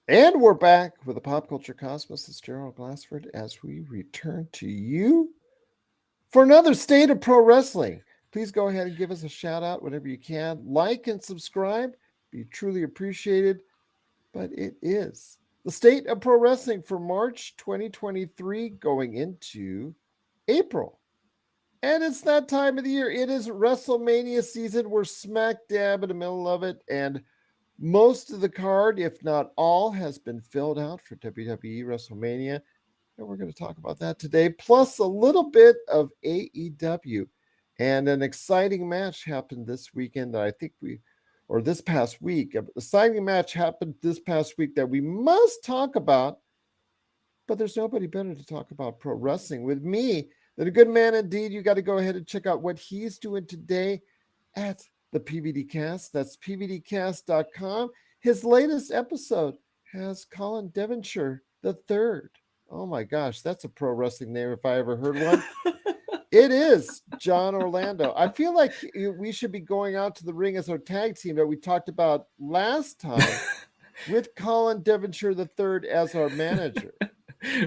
And we're back with the Pop Culture Cosmos. It's Gerald Glassford as we return to you for another State of Pro Wrestling. Please go ahead and give us a shout out whenever you can. Like and subscribe. Be truly appreciated. But it is the State of Pro Wrestling for March 2023 going into April. And it's that time of the year. It is WrestleMania season. We're smack dab in the middle of it. And most of the card, if not all, has been filled out for WWE WrestleMania. And we're going to talk about that today, plus a little bit of AEW. And an exciting match happened this weekend that I think or this past week. An exciting match happened this past week that we must talk about. But there's nobody better to talk about pro wrestling with me than a good man indeed. You got to go ahead and check out what he's doing today at the PVD Cast. That's pvdcast.com. His latest episode has Colin Devonshire the third. Oh my gosh, that's a pro wrestling name if I ever heard one. It is John Orlando. I feel like we should be going out to the ring as our tag team that we talked about last time with Colin Devonshire the third as our manager.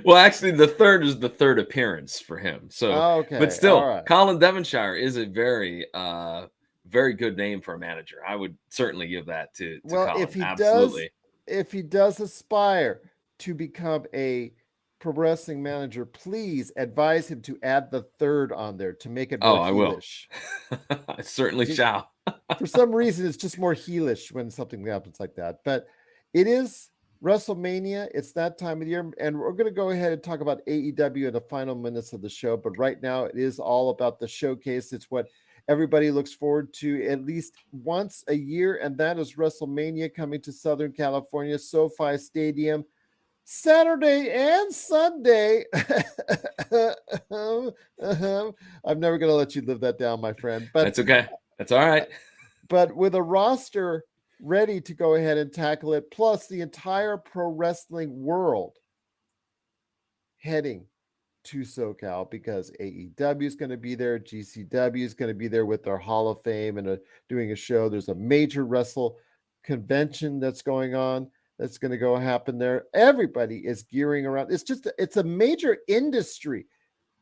Well, actually, the third is the third appearance for him. So, Okay, but still, all right. Colin Devonshire is a very, very good name for a manager. I would certainly give that to Colin. Absolutely. If he does aspire to become a pro wrestling manager, please advise him to add the third on there to make it more heelish. I certainly shall. For some reason, it's just more heelish when something happens like that. But it is WrestleMania. It's that time of the year. And we're going to go ahead and talk about AEW in the final minutes of the show. But right now, it is all about the showcase. It's what everybody looks forward to at least once a year. And that is WrestleMania coming to Southern California, SoFi Stadium, Saturday and Sunday. I'm never going to let you live that down, my friend. But that's okay. That's all right. But with a roster ready to go ahead and tackle it, plus the entire pro wrestling world heading to SoCal because AEW is going to be there, GCW is going to be there with their Hall of Fame and doing a show. There's a major wrestle convention that's going on that's going to go happen there. Everybody is gearing around. It's a major industry,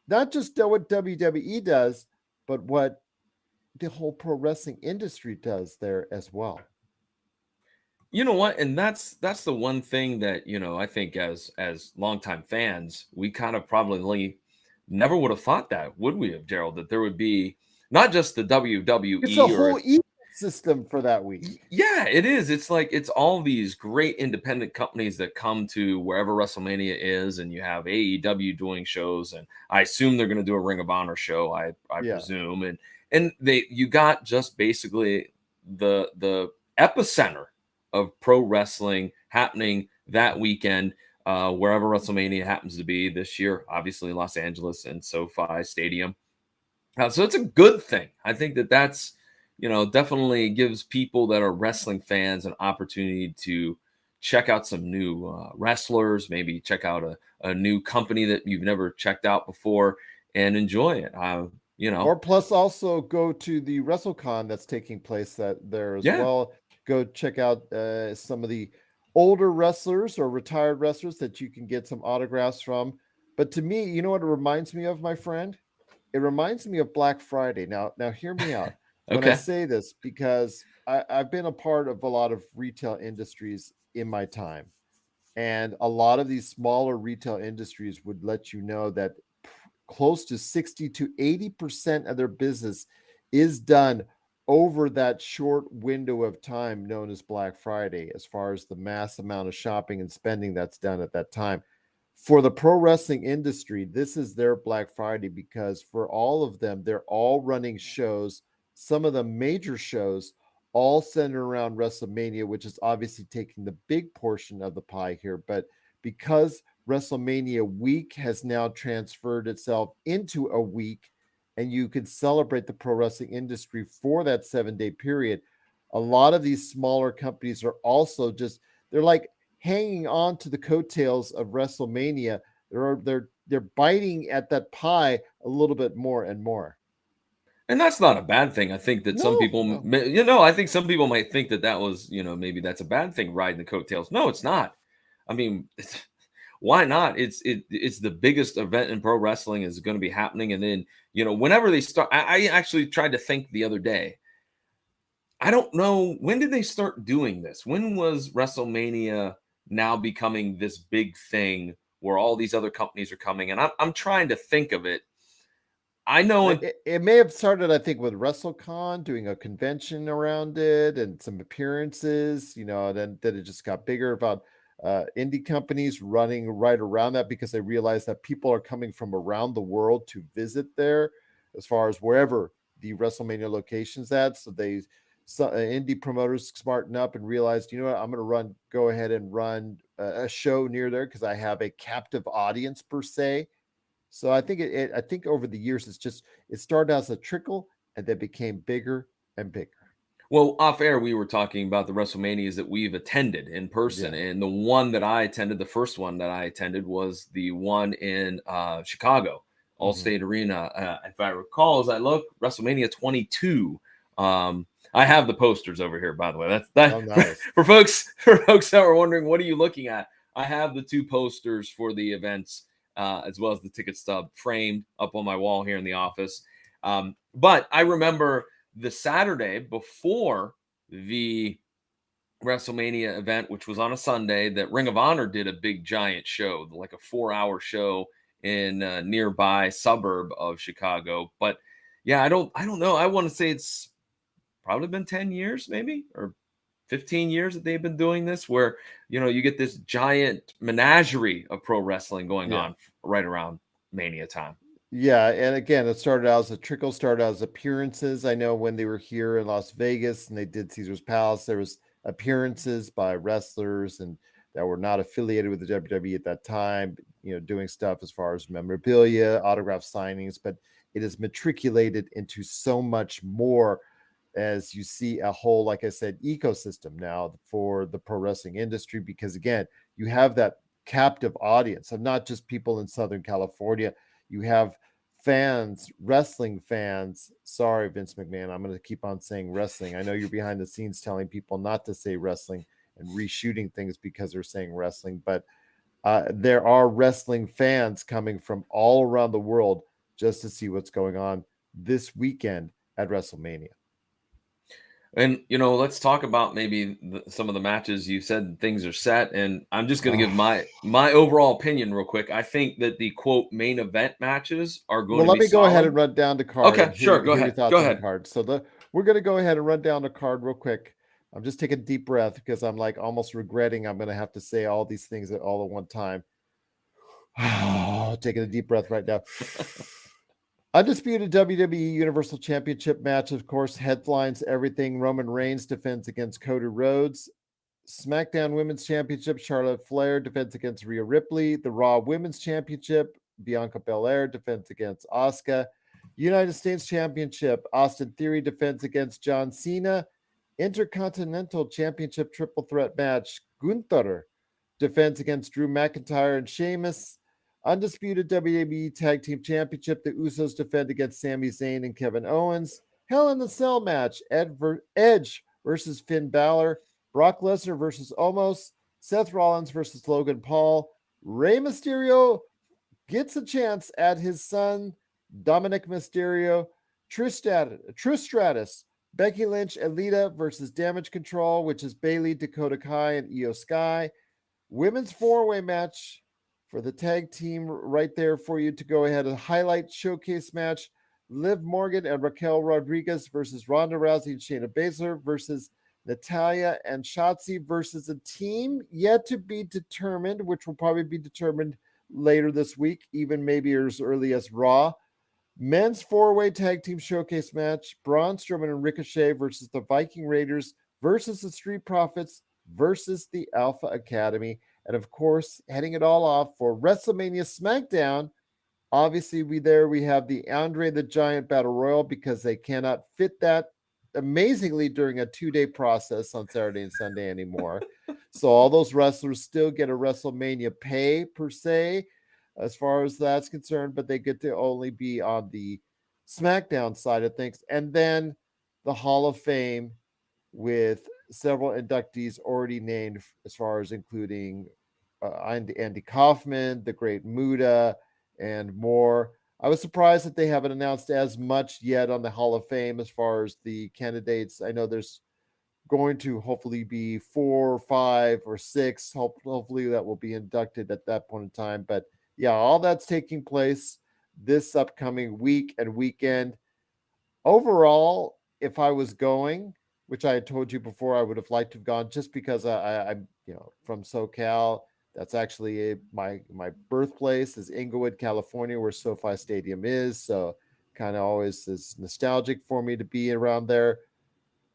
not just what WWE does, but what the whole pro wrestling industry does there as well. You know what? And that's the one thing that, I think as longtime fans, we kind of probably never would have thought that, would we have, Gerald, that there would be not just the WWE. It's a whole ecosystem for that week. Yeah, it is. It's like it's all these great independent companies that come to wherever WrestleMania is, and you have AEW doing shows, and I assume they're going to do a Ring of Honor show, I presume. And you got just basically the epicenter of pro wrestling happening that weekend, wherever WrestleMania happens to be this year, obviously Los Angeles and SoFi Stadium. So it's a good thing. I think that's, definitely gives people that are wrestling fans an opportunity to check out some new wrestlers, maybe check out a new company that you've never checked out before and enjoy it. Or plus also go to the WrestleCon that's taking place there as well. Go check out some of the older wrestlers or retired wrestlers that you can get some autographs from. But to me, you know what it reminds me of, my friend? It reminds me of Black Friday. Now hear me out when I say this, because I've been a part of a lot of retail industries in my time. And a lot of these smaller retail industries would let you know that close to 60 to 80% of their business is done over that short window of time known as Black Friday, as far as the mass amount of shopping and spending that's done at that time. For the pro wrestling industry, this is their Black Friday, because for all of them, they're all running shows, some of the major shows, all centered around WrestleMania, which is obviously taking the big portion of the pie here. But because WrestleMania week has now transferred itself into a week, and you could celebrate the pro wrestling industry for that 7-day period, a lot of these smaller companies are also they're like hanging on to the coattails of WrestleMania. They're biting at that pie a little bit more and more. And that's not a bad thing. I think that some people, I think some people might think that was, maybe that's a bad thing, riding the coattails. No, it's not. I mean, why not? It's the biggest event in pro wrestling is going to be happening. And then, whenever they start, I actually tried to think the other day. I don't know, when did they start doing this? When was WrestleMania now becoming this big thing where all these other companies are coming? And I'm trying to think of it. I know it may have started, I think, with WrestleCon doing a convention around it and some appearances, then it just got bigger about indie companies running right around that because they realized that people are coming from around the world to visit there as far as wherever the WrestleMania location's at. So indie promoters smarten up and realized, you know what, I'm going to go ahead and run a show near there because I have a captive audience per se. So I think I think over the years, it started as a trickle and then became bigger and bigger. Well, off air, we were talking about the WrestleManias that we've attended in person. Yeah. And the one that I attended, the first one that I attended was the one in Chicago, Allstate Arena. If I recall, as I look, WrestleMania 22. I have the posters over here, by the way. That's Oh, nice. for folks that were wondering, what are you looking at? I have the two posters for the events, as well as the ticket stub framed up on my wall here in the office. But I remember the Saturday before the WrestleMania event, which was on a Sunday, that Ring of Honor did a big giant show, like a 4-hour show in a nearby suburb of Chicago. But yeah, I don't know. I want to say it's probably been 10 years, maybe, or 15 years that they've been doing this, where you get this giant menagerie of pro wrestling going on right around Mania time. Yeah, and again, it started out as a trickle, started out as appearances. I know when they were here in Las Vegas and they did Caesar's Palace, there was appearances by wrestlers and that were not affiliated with the WWE at that time, doing stuff as far as memorabilia, autograph signings, but it is matriculated into so much more as you see a whole, like I said, ecosystem now for the pro wrestling industry, because again, you have that captive audience of not just people in Southern California. You have fans, wrestling fans. Sorry, Vince McMahon, I'm going to keep on saying wrestling. I know you're behind the scenes telling people not to say wrestling and reshooting things because they're saying wrestling, but there are wrestling fans coming from all around the world just to see what's going on this weekend at WrestleMania. And let's talk about maybe some of the matches. You said things are set, and I'm just going to give my overall opinion real quick. I think that the quote main event matches are going to be let me go solid. ahead and run down the card. Okay, and sure. Go hear ahead. your thoughts Go on ahead. the card. So we're going to go ahead and run down the card real quick. I'm just taking a deep breath because I'm like almost regretting I'm going to have to say all these things all at one time. Taking a deep breath right now. Undisputed WWE Universal Championship match, of course, headlines everything. Roman Reigns defends against Cody Rhodes. SmackDown Women's Championship, Charlotte Flair defends against Rhea Ripley. The Raw Women's Championship, Bianca Belair defends against Asuka. United States Championship, Austin Theory defends against John Cena. Intercontinental Championship triple threat match, Gunther defends against Drew McIntyre and Sheamus. Undisputed WWE Tag Team Championship, the Usos defend against Sami Zayn and Kevin Owens. Hell in the Cell match, Edge versus Finn Balor. Brock Lesnar versus Omos. Seth Rollins versus Logan Paul. Rey Mysterio gets a chance at his son, Dominic Mysterio. Trish Stratus, Becky Lynch, Alita versus Damage Control, which is Bayley, Dakota Kai, and Io Sky. Women's four-way match for the tag team right there for you to go ahead and highlight. Showcase match, Liv Morgan and Raquel Rodriguez versus Ronda Rousey and Shayna Baszler versus Natalya and Shotzi versus a team yet to be determined, which will probably be determined later this week, even maybe as early as Raw. Men's four-way tag team showcase match, Braun Strowman and Ricochet versus the Viking Raiders versus the Street Profits versus the Alpha Academy. And of course, heading it all off for WrestleMania SmackDown, obviously we have the Andre the Giant Battle Royal because they cannot fit that amazingly during a 2-day process on Saturday and Sunday anymore. So all those wrestlers still get a WrestleMania pay per se, as far as that's concerned, but they get to only be on the SmackDown side of things. And then the Hall of Fame with several inductees already named, as far as including Andy Kaufman, the Great Muta, and more. I was surprised that they haven't announced as much yet on the Hall of Fame as far as the candidates. I know there's going to hopefully be 4 or 5 or 6. Hopefully that will be inducted at that point in time. But yeah, all that's taking place this upcoming week and weekend. Overall, if I was going, which I had told you before, I would have liked to have gone just because I'm from SoCal. That's actually my birthplace is Inglewood, California, where SoFi Stadium is. So kind of always is nostalgic for me to be around there.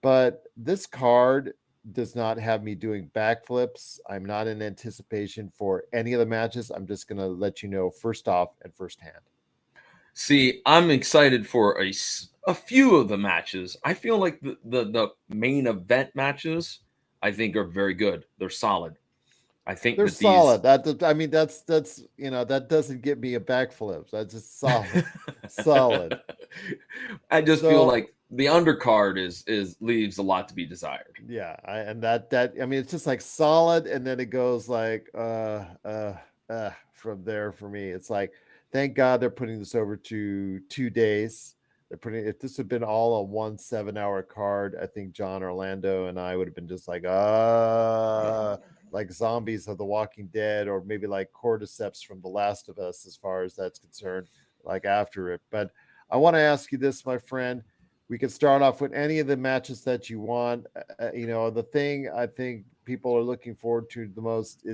But this card does not have me doing backflips. I'm not in anticipation for any of the matches. I'm just going to let you know first off and firsthand. See, I'm excited for a few of the matches. I feel like the main event matches, I think, are very good. They're solid. I think They're that these solid. I mean, that's that doesn't get me a backflip. That's just solid, solid. I just feel So like the undercard is leaves a lot to be desired. yeah, and that I mean, it's just like solid, and then it goes like from there for me. It's like, thank God they're putting this over to 2 days. They're putting if this had been all on one 7-hour card, I think John Orlando and I would have been just like zombies of The Walking Dead, or maybe like cordyceps from The Last of Us, as far as that's concerned, like after it. But I want to ask you this, my friend. We can start off with any of the matches that you want. The thing I think people are looking forward to the most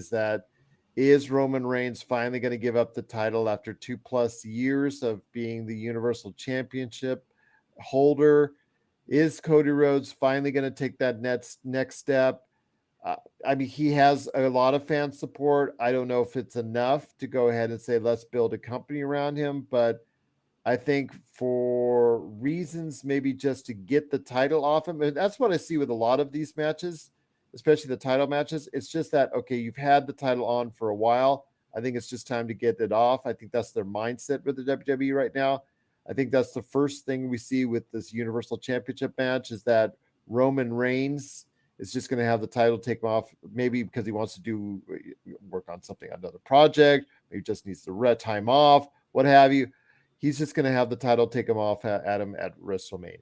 is Roman Reigns finally going to give up the title after 2+ years of being the Universal Championship holder? Is Cody Rhodes finally going to take that next step? I mean, he has a lot of fan support. I don't know if it's enough to go ahead and say, let's build a company around him, but I think for reasons maybe just to get the title off him, and that's what I see with a lot of these matches, especially the title matches. It's just that, okay, you've had the title on for a while. I think it's just time to get it off. I think that's their mindset with the WWE right now. I think that's the first thing we see with this Universal Championship match is that Roman Reigns is just going to have the title take him off, maybe because he wants to do work on something, another project, maybe just needs the time off, what have you. He's just going to have the title take him off at him at WrestleMania.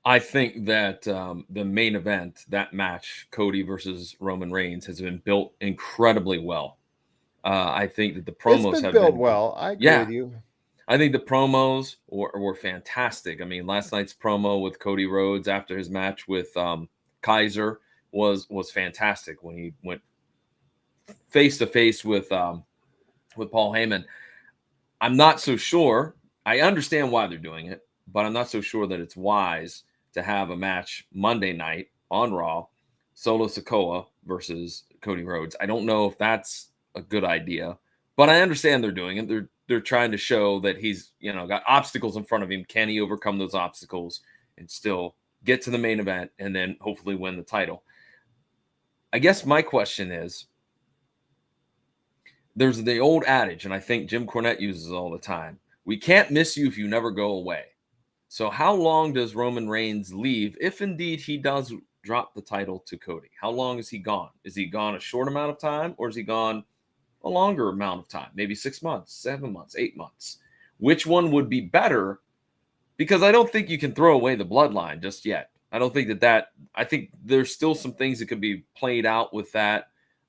I think that the main event, that match, Cody versus Roman Reigns, has been built incredibly well. I think that the It's promos been have built been, well. I agree yeah, with you. I think the promos were fantastic. I mean, last night's promo with Cody Rhodes after his match with Kaiser was fantastic when he went face to face with Paul Heyman. I'm not so sure. I understand why they're doing it, but I'm not so sure that it's wise to have a match Monday night on Raw, Solo Sikoa versus Cody Rhodes. I don't know if that's a good idea, but I understand they're doing it. They're trying to show that he's got obstacles in front of him. Can he overcome those obstacles and still get to the main event and then hopefully win the title? I guess my question is, there's the old adage, and I think Jim Cornette uses it all the time. We can't miss you if you never go away. So how long does Roman Reigns leave if indeed he does drop the title to Cody? How long is he gone? Is he gone a short amount of time, or is he gone a longer amount of time? Maybe 6 months, 7 months, 8 months. Which one would be better? Because I don't think you can throw away the bloodline just yet. I don't think I think there's still some things that could be played out with that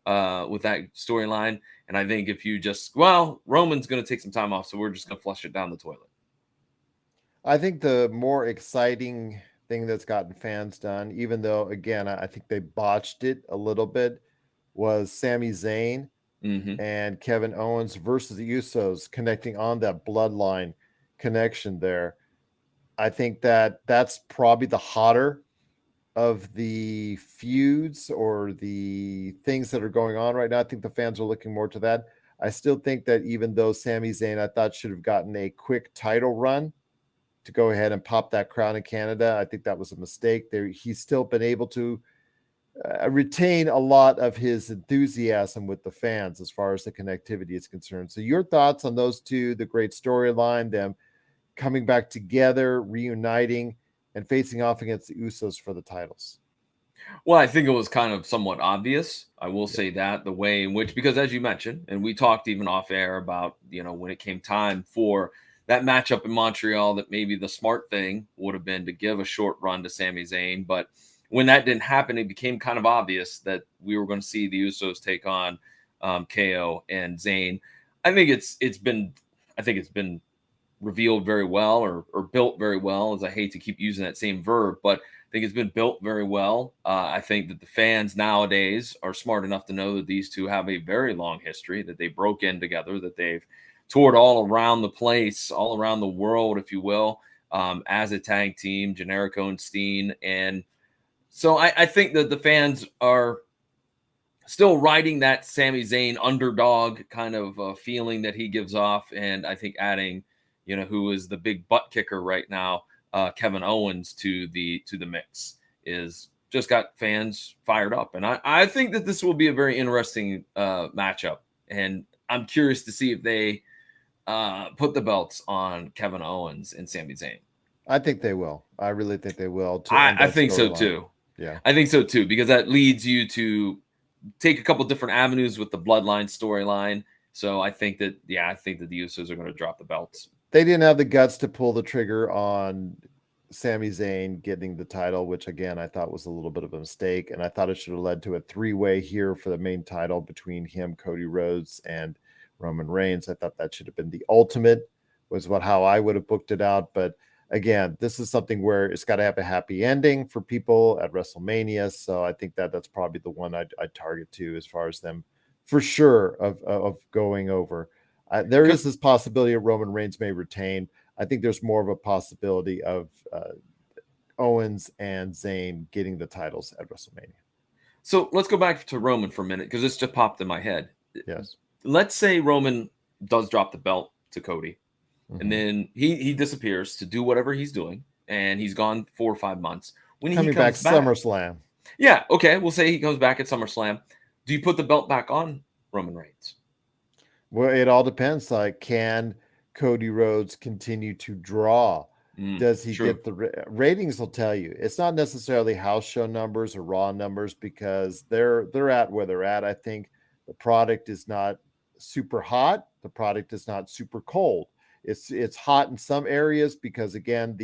storyline. And I think if you Roman's going to take some time off, so we're just going to flush it down the toilet. I think the more exciting thing that's gotten fans done, even though, again, I think they botched it a little bit, was Sami Zayn and Kevin Owens versus the Usos connecting on that bloodline connection there. I think that's probably the hotter of the feuds or the things that are going on right now. I think the fans are looking more to that. I still think that even though Sami Zayn, I thought, should have gotten a quick title run to go ahead and pop that crown in Canada, I think that was a mistake. He's still been able to retain a lot of his enthusiasm with the fans as far as the connectivity is concerned. So your thoughts on those two, the great storyline, them coming back together, reuniting, and facing off against the Usos for the titles? Well, I think it was kind of somewhat obvious. I will say that the way in which, because as you mentioned, and we talked even off air about, when it came time for that matchup in Montreal, that maybe the smart thing would have been to give a short run to Sami Zayn. But when that didn't happen, it became kind of obvious that we were going to see the Usos take on KO and Zayn. I think it's been revealed very well, or built very well, as I hate to keep using that same verb, but I think it's been built very well. I think that the fans nowadays are smart enough to know that these two have a very long history, that they broke in together, that they've toured all around the place, all around the world, if you will, as a tag team, Generico and Steen. And so I think that the fans are still riding that Sami Zayn underdog kind of feeling that he gives off, and I think adding, who is the big butt kicker right now, Kevin Owens to the mix, is just got fans fired up, and I think that this will be a very interesting matchup, and I'm curious to see if they put the belts on Kevin Owens and Sami Zayn. I think they will. I really think they will. I think so too. Yeah, I think so too, because that leads you to take a couple different avenues with the bloodline storyline. So I think that the Usos are going to drop the belts. They didn't have the guts to pull the trigger on Sami Zayn getting the title, which again I thought was a little bit of a mistake, and I thought it should have led to a 3-way here for the main title between him, Cody Rhodes, and Roman Reigns. I thought that should have been the ultimate, was how I would have booked it out. But again, this is something where it's got to have a happy ending for people at WrestleMania. So I think that's probably the one I'd target to, as far as them for sure of going over. There is this possibility of Roman Reigns may retain. I think there's more of a possibility of Owens and Zayn getting the titles at WrestleMania. So let's go back to Roman for a minute, because this just popped in my head. Yes. Let's say Roman does drop the belt to Cody, and then he disappears to do whatever he's doing, and he's gone 4 or 5 months. When Coming he comes back, SummerSlam. Yeah, okay, we'll say he comes back at SummerSlam. Do you put the belt back on Roman Reigns? Well, it all depends. Like, can Cody Rhodes continue to draw? Does he get the ratings? Will tell you. It's not necessarily house show numbers or Raw numbers, because they're at where they're at. I think the product is not super hot. The product is not super cold. It's hot in some areas, because again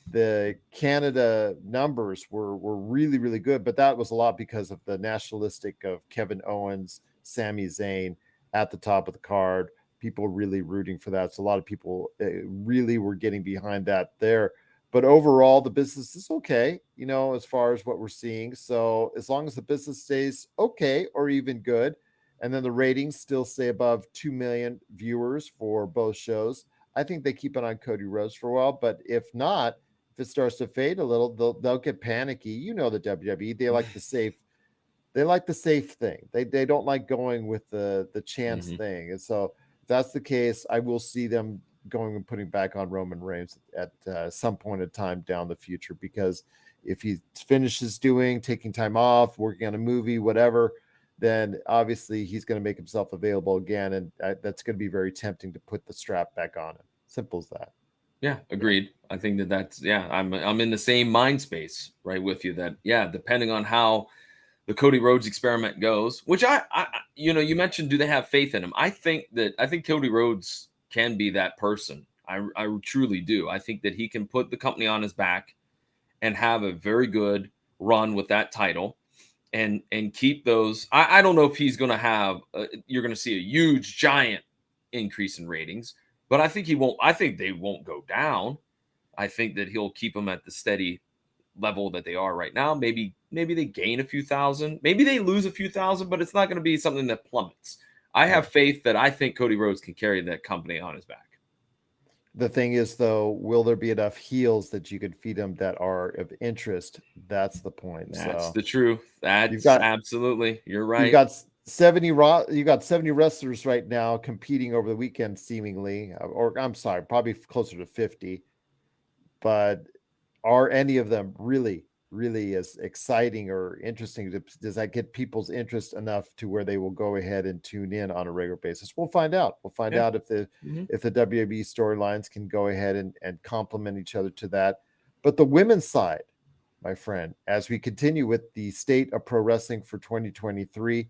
the Canada numbers were really, really good, but that was a lot because of the nationalistic of Kevin Owens, Sami Zayn at the top of the card. People really rooting for that. So a lot of people really were getting behind that there. But overall, the business is okay, as far as what we're seeing. So as long as the business stays okay or even good, and then the ratings still stay above 2 million viewers for both shows, I think they keep it on Cody Rhodes for a while. But if not, if it starts to fade a little, they'll get panicky. The WWE, they like the safe thing. They don't like going with the chance thing. And so if that's the case, I will see them going and putting back on Roman Reigns at some point in time down the future, because if he finishes taking time off, working on a movie, whatever, then obviously he's going to make himself available again, and that's going to be very tempting to put the strap back on him. Simple as that. Yeah, agreed. I think that's I'm in the same mind space right with you, that depending on how the Cody Rhodes experiment goes, which I you mentioned, do they have faith in him? I think Cody Rhodes can be that person. I truly do. I think that he can put the company on his back and have a very good run with that title, and keep those. I don't know if he's going to have you're going to see a huge giant increase in ratings, but I think he won't. I think they won't go down. I think that he'll keep them at the steady level that they are right now. Maybe they gain a few thousand, maybe they lose a few thousand, but it's not going to be something that plummets. I have faith that I think Cody Rhodes can carry that company on his back. The thing is, though, will there be enough heels that you could feed them that are of interest? That's the point. That's the truth. Absolutely, you're right. You got 70 wrestlers right now competing over the weekend, seemingly, or I'm sorry, probably closer to 50. But are any of them really as exciting or interesting? Does that get people's interest enough to where they will go ahead and tune in on a regular basis? We'll find out. We'll find out if the WWE storylines can go ahead and complement each other to that. But the women's side, my friend. As we continue with the state of pro wrestling for 2023,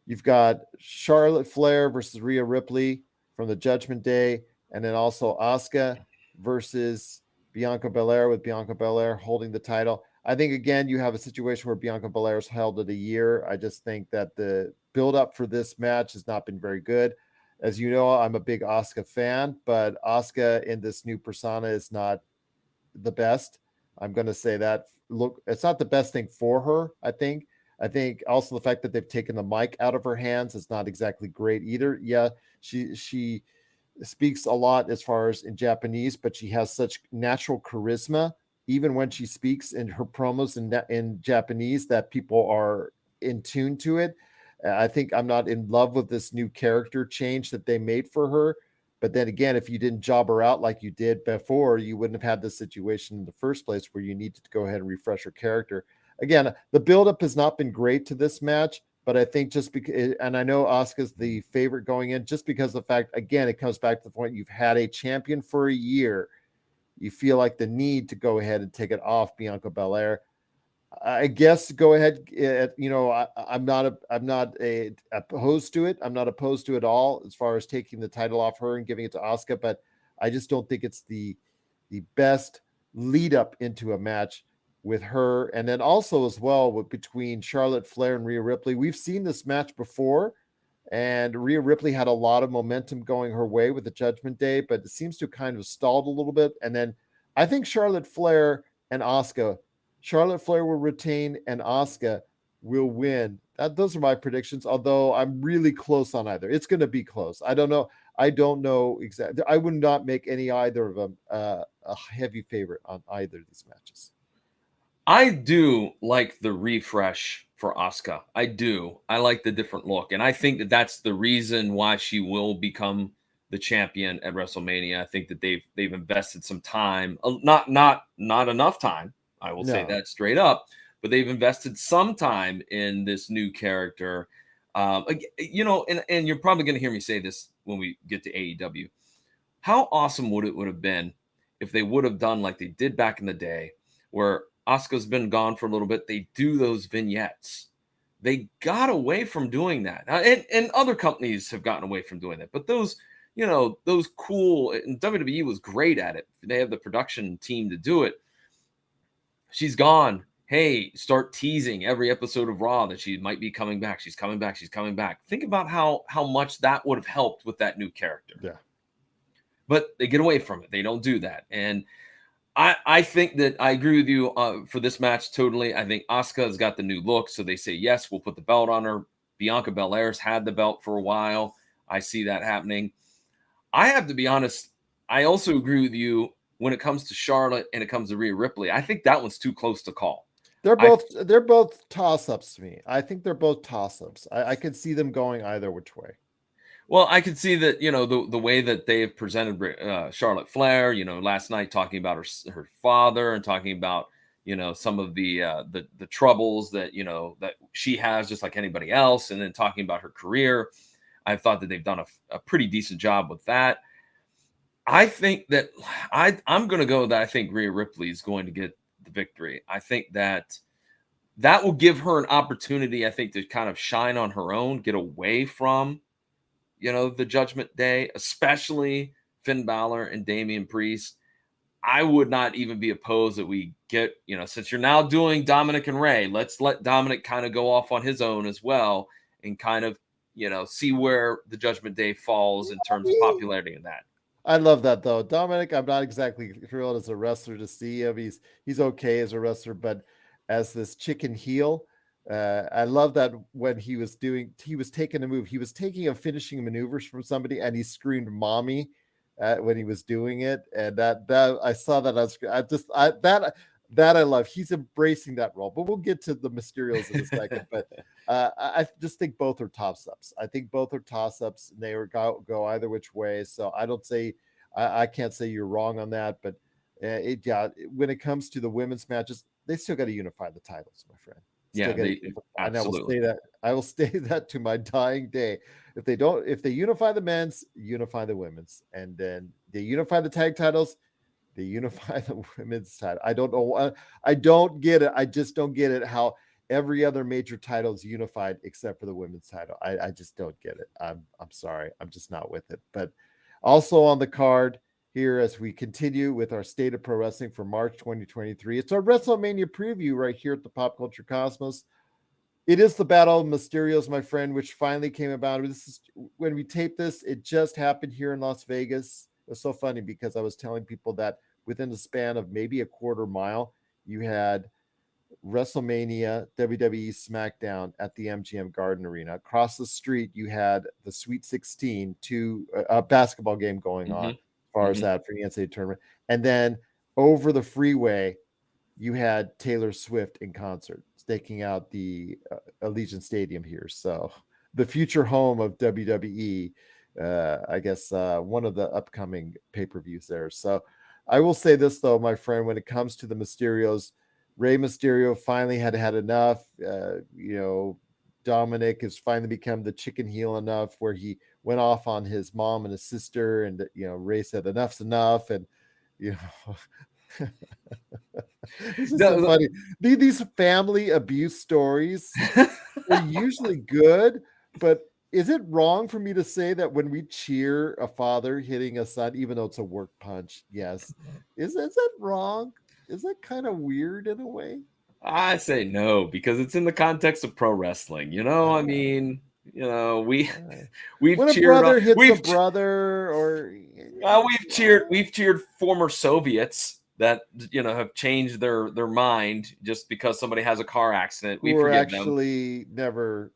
you've got Charlotte Flair versus Rhea Ripley from the Judgment Day, and then also Asuka versus Bianca Belair, with Bianca Belair holding the title. I think, again, you have a situation where Bianca Belair's held it a year. I just think that the build-up for this match has not been very good. As you know, I'm a big Asuka fan, but Asuka in this new persona is not the best. I'm going to say that. Look, it's not the best thing for her, I think. I think also the fact that they've taken the mic out of her hands is not exactly great either. Yeah, she speaks a lot as far as in Japanese, but she has such natural charisma even when she speaks in her promos in Japanese that people are in tune to it. I think I'm not in love with this new character change that they made for her. But then again, if you didn't job her out like you did before, you wouldn't have had this situation in the first place where you needed to go ahead and refresh her character. Again, the buildup has not been great to this match, but I think just because, and I know Asuka's the favorite going in, just because of the fact, again, it comes back to the point you've had a champion for a year. You feel like the need to go ahead and take it off Bianca Belair. I guess go ahead. I'm not opposed to it. I'm not opposed to it all as far as taking the title off her and giving it to Asuka, but I just don't think it's the best lead up into a match with her. And then also as well between Charlotte Flair and Rhea Ripley. We've seen this match before, and Rhea Ripley had a lot of momentum going her way with the Judgment Day, but it seems to kind of stalled a little bit. And then I think Charlotte Flair will retain and Asuka will win. Those are my predictions, although I'm really close on either. It's going to be close. I don't know exactly. I would not make either of them a heavy favorite on either of these matches. I do like the refresh for Asuka. I do. I like the different look, and I think that that's the reason why she will become the champion at WrestleMania. I think that they've invested some time, not enough time. I will say that straight up, but they've invested some time in this new character. And you're probably going to hear me say this when we get to AEW. How awesome would it have been if they would have done like they did back in the day, where Asuka's been gone for a little bit. They do those vignettes. They got away from doing that. And other companies have gotten away from doing that. But those cool, and WWE was great at it. They have the production team to do it. She's gone. Hey, start teasing every episode of Raw that she might be coming back. She's coming back. She's coming back. Think about how much that would have helped with that new character. Yeah. But they get away from it. They don't do that. And I think that I agree with you for this match totally. I think Asuka has got the new look, so they say, yes, we'll put the belt on her. Bianca Belair's had the belt for a while. I see that happening. I have to be honest, I also agree with you when it comes to Charlotte and it comes to Rhea Ripley. I think that one's too close to call. They're both toss-ups to me. I think they're both toss-ups. I could see them going either which way. Well, I could see that, the way that they have presented Charlotte Flair, last night talking about her father and talking about, some of the troubles that, that she has just like anybody else. And then talking about her career. I thought that they've done a pretty decent job with that. I think that I'm going to go that I think Rhea Ripley is going to get the victory. I think that will give her an opportunity, I think, to kind of shine on her own, get away from the Judgment Day, especially Finn Balor and Damian Priest. I would not even be opposed that we get, since you're now doing Dominic and Rey, let's let Dominic kind of go off on his own as well and kind of, see where the Judgment Day falls in terms of popularity in that. I love that though. Dominic, I'm not exactly thrilled as a wrestler to see him. He's okay as a wrestler, but as this chicken heel, I love that when he was taking a move. He was taking a finishing maneuvers from somebody, and he screamed "mommy" when he was doing it. And that I saw that I love. He's embracing that role. But we'll get to the Mysterios in a second. But I just think both are toss-ups. I think both are toss-ups, and they go either which way. So I don't say I can't say you're wrong on that. But when it comes to the women's matches, they still got to unify the titles, my friend. Absolutely. And I will say that to my dying day. If they unify the men's, unify the women's, and then they unify the tag titles, They unify the women's title. I don't know. I don't get it. I just don't get it how every other major title is unified except for the women's title. I just don't get it. I'm sorry. I'm just not with it. But also on the card here as we continue with our State of Pro Wrestling for March 2023. It's our WrestleMania preview right here at the Pop Culture Cosmos. It is the Battle of Mysterios, my friend, which finally came about. This is when we tape this, it just happened here in Las Vegas. It was so funny because I was telling people that within the span of maybe a quarter mile, you had WrestleMania, WWE SmackDown at the MGM Garden Arena. Across the street, you had the Sweet 16, a basketball game going on, as far as that for the NCAA tournament. And then over the freeway, you had Taylor Swift in concert, staking out the Allegiant Stadium here. So the future home of WWE, I guess one of the upcoming pay-per-views there. So I will say this, though, my friend, when it comes to the Mysterios, Rey Mysterio finally had enough. Dominic has finally become the chicken heel enough where he went off on his mom and his sister, and Rey said enough's enough, and this is so funny. These family abuse stories are usually good, but is it wrong for me to say that when we cheer a father hitting a son, even though it's a work punch? Yes. Is that wrong? Is that kind of weird in a way? I say no, because it's in the context of pro wrestling. I mean, we've when cheered, a brother hits a brother, or we've cheered former Soviets that have changed their mind just because somebody has a car accident. We were forgive actually never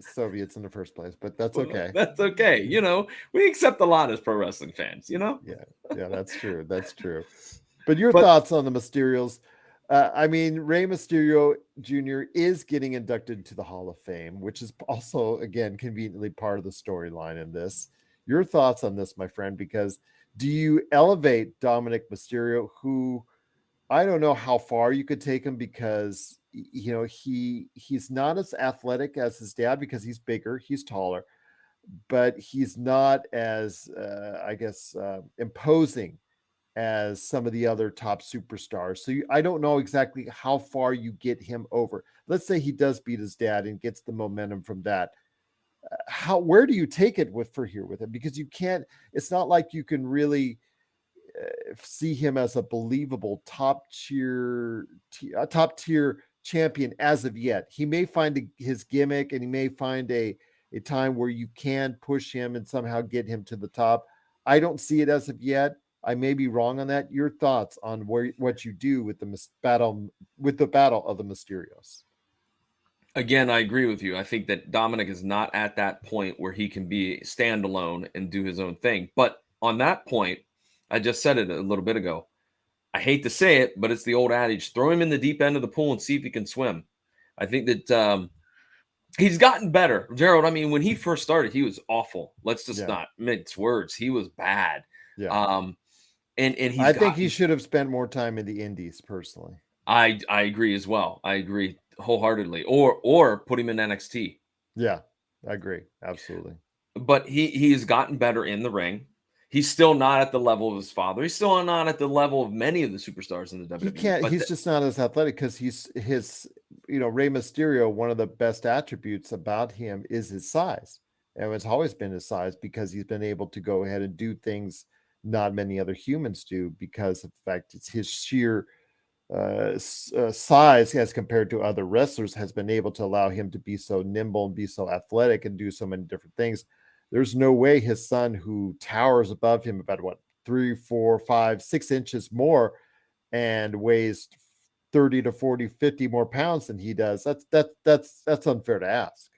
Soviets in the first place, but that's okay. That's okay. We accept a lot as pro wrestling fans. Yeah, that's true. That's true. But your thoughts on the Mysterios? I mean, Rey Mysterio Jr. is getting inducted to the Hall of Fame, which is also, again, conveniently part of the storyline in this. Your thoughts on this, my friend? Because do you elevate Dominic Mysterio, who I don't know how far you could take him, because he's not as athletic as his dad because he's bigger, he's taller, but he's not as imposing as some of the other top superstars. So I don't know exactly how far you get him over. Let's say he does beat his dad and gets the momentum from that. Where do you take it with him? Because you can't. It's not like you can really see him as a believable top tier champion as of yet. He may find his gimmick, and he may find a time where you can push him and somehow get him to the top. I don't see it as of yet. I may be wrong on that. Your thoughts on what you do with the battle of the Mysterios? Again, I agree with you. I think that Dominic is not at that point where he can be standalone and do his own thing. But on that point, I just said it a little bit ago. I hate to say it, but it's the old adage: throw him in the deep end of the pool and see if he can swim. I think that he's gotten better. Gerald, I mean, when he first started, he was awful. Let's just not mince words. He was bad. Yeah. And I think he should have spent more time in the Indies, personally. I agree as well. I agree wholeheartedly. Or put him in NXT. Yeah, I agree. Absolutely. But he's gotten better in the ring. He's still not at the level of his father. He's still not at the level of many of the superstars in the WWE. He can't. He's just not as athletic because his Rey Mysterio. One of the best attributes about him is his size, and it's always been his size, because he's been able to go ahead and do things not many other humans do, because of the fact it's his sheer size as compared to other wrestlers has been able to allow him to be so nimble and be so athletic and do so many different things. There's no way his son, who towers above him about 3, 4, 5, 6 inches more and weighs 30 to 40, 50 more pounds than he does, that's unfair to ask.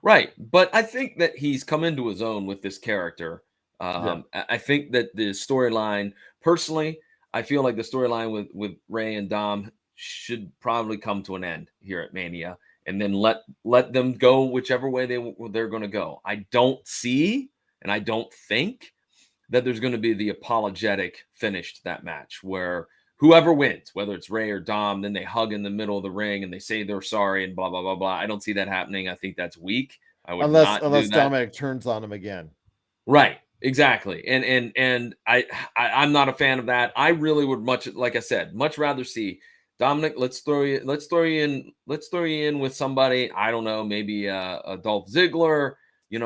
Right. But I think that he's come into his own with this character. I think that the storyline, personally, I feel like the storyline with Rey and Dom should probably come to an end here at Mania, and then let them go whichever way they're going to go. I don't see, and I don't think that there's going to be the apologetic finish to that match where whoever wins, whether it's Rey or Dom, then they hug in the middle of the ring and they say they're sorry and blah, blah, blah, blah. I don't see that happening. I think that's weak. I would unless not do that. Dominic turns on him again. Right. Exactly. And I'm not a fan of that. I really would like I said, much rather see Dominic, let's throw you in with somebody, I don't know, maybe a Dolph Ziggler,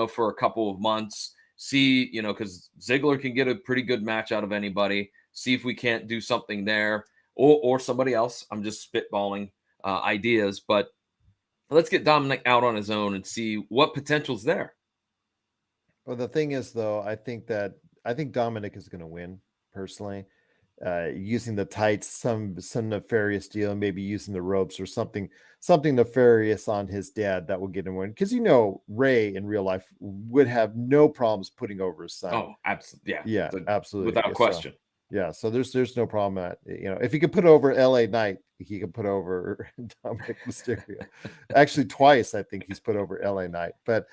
for a couple of months. See, because Ziggler can get a pretty good match out of anybody. See if we can't do something there, or somebody else. I'm just spitballing ideas, but let's get Dominic out on his own and see what potential's there. Well, the thing is, though, I think Dominic is going to win personally. Using the tights, some nefarious deal, maybe using the ropes or something nefarious on his dad that will get him win. Because Ray in real life would have no problems putting over his son. Oh, absolutely. Yeah. Yeah, absolutely. Without question. So there's no problem at, if he could put over LA Knight, he could put over Dominic Mysterio. Actually, twice I think he's put over LA Knight. But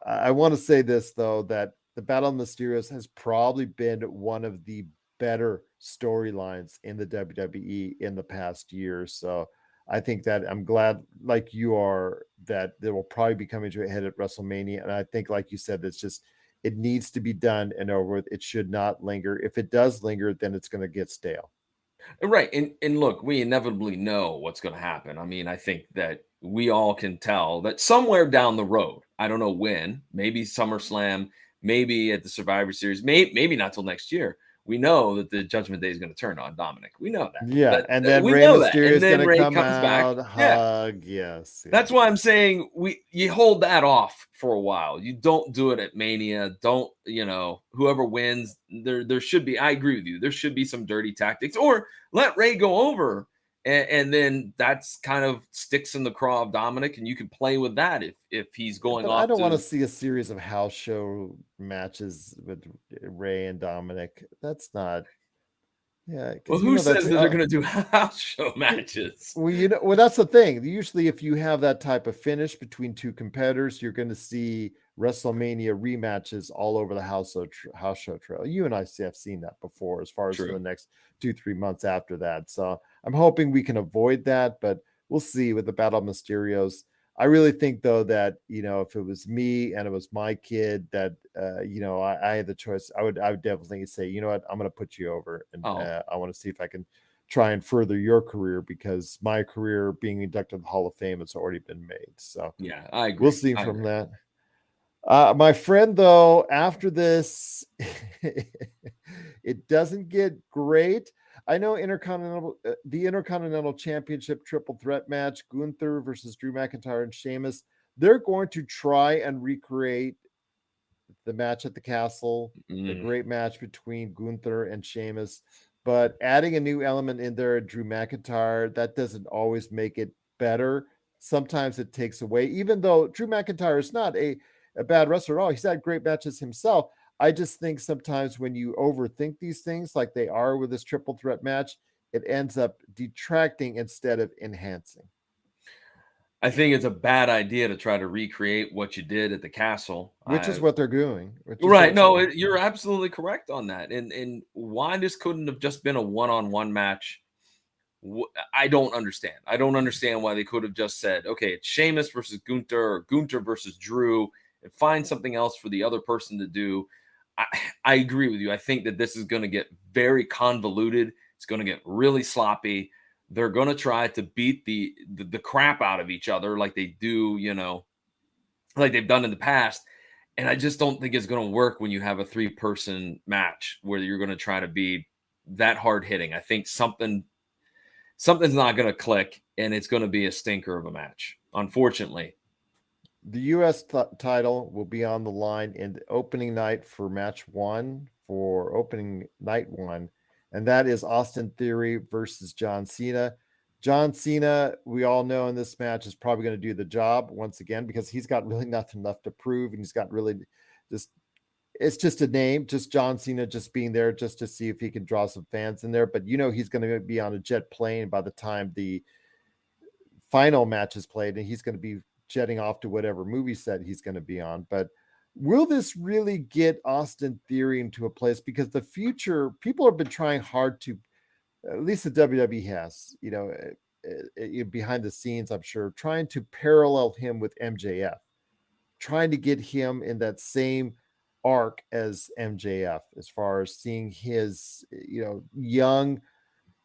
I want to say this though, that the Battle of Mysterios has probably been one of the better storylines in the WWE in the past year. So I think that I'm glad, like you are, that they will probably be coming to a head at WrestleMania. And I think, like you said, it needs to be done and over with. It should not linger. If it does linger, then it's going to get stale. Right. And look, we inevitably know what's going to happen. I mean, I think that we all can tell that somewhere down the road, I don't know when, maybe SummerSlam, maybe at the Survivor Series, maybe not till next year. We know that the Judgment Day is going to turn on Dominic. We know that. Yeah, and then We Rey know that. Mysterio And is going then to Ray come comes back. out, Yeah. hug, yes. That's why I'm saying you hold that off for a while. You don't do it at Mania. Don't, whoever wins, there should be, I agree with you, there should be some dirty tactics, or let Ray go over and then that's kind of sticks in the craw of Dominic, and you can play with that if he's going But I off don't want to to. see a series of house show matches with Ray and Dominic. That's not, yeah, Well, because who that's says that they're going to do house show matches? well, that's the thing. Usually, if you have that type of finish between two competitors, you're going to see WrestleMania rematches all over the house show trail. You and I have seen that before, as far as for True. the next 2-3 months after that. So I'm hoping we can avoid that, but we'll see with the Battle of Mysterios. I really think though that if it was me and it was my kid, that I had the choice, I would definitely say, you know what, I'm going to put you over, and I want to see if I can try and further your career, because my career being inducted to the Hall of Fame has already been made. So Yeah, I agree. we'll see from that. My friend, though, after this, it doesn't get great. I know the Intercontinental Championship triple threat match, Gunther versus Drew McIntyre and Sheamus, they're going to try and recreate the match at the castle, the great match between Gunther and Sheamus, but adding a new element in there, Drew McIntyre, that doesn't always make it better. Sometimes it takes away, even though Drew McIntyre is not a bad wrestler at all. He's had great matches himself. I just think sometimes when you overthink these things, like they are with this triple threat match, it ends up detracting instead of enhancing. I think it's a bad idea to try to recreate what you did at the castle. Which is what they're doing. Right. No, you're absolutely correct on that. And why this couldn't have just been a one-on-one match, I don't understand. I don't understand why they could have just said, okay, it's Sheamus versus Gunther, or Gunther versus Drew, and find something else for the other person to do. I agree with you. I think that this is going to get very convoluted. It's going to get really sloppy. They're going to try to beat the crap out of each other like they do, like they've done in the past. And I just don't think it's going to work when you have a 3-person match where you're going to try to be that hard hitting. I think something's not going to click, and it's going to be a stinker of a match, unfortunately. The U.S. title will be on the line in the opening night for opening night one, and that is Austin Theory versus John Cena. John Cena, we all know in this match, is probably going to do the job once again, because he's got really nothing left to prove, and he's got really it's just a name, just John Cena, just being there just to see if he can draw some fans in there. But he's going to be on a jet plane by the time the final match is played, and he's going to be jetting off to whatever movie set he's going to be on. But will this really get Austin Theory into a place? Because the future, people have been trying hard to, at least the WWE has, behind the scenes, I'm sure, trying to parallel him with MJF, trying to get him in that same arc as MJF, as far as seeing his, young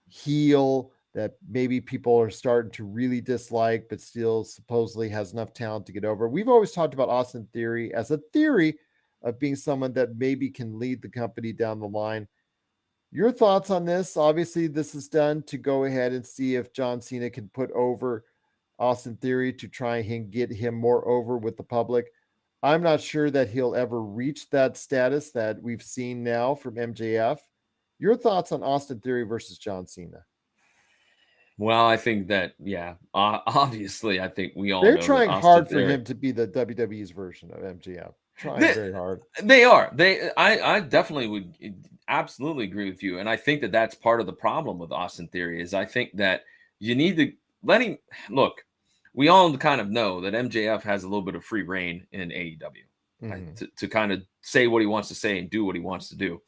heel that maybe people are starting to really dislike, but still supposedly has enough talent to get over. We've always talked about Austin Theory as a theory of being someone that maybe can lead the company down the line. Your thoughts on this? Obviously, this is done to go ahead and see if John Cena can put over Austin Theory to try and get him more over with the public. I'm not sure that he'll ever reach that status that we've seen now from MJF. Your thoughts on Austin Theory versus John Cena? Well, I think that, yeah, obviously, I think we all They're know that trying Austin hard for Theory. him to be the WWE's version of MJF. Trying very hard. They are. I definitely would absolutely agree with you, and I think that that's part of the problem with Austin Theory is I think that you need to let him look. We all kind of know that MJF has a little bit of free reign in AEW, to kind of say what he wants to say and do what he wants to do,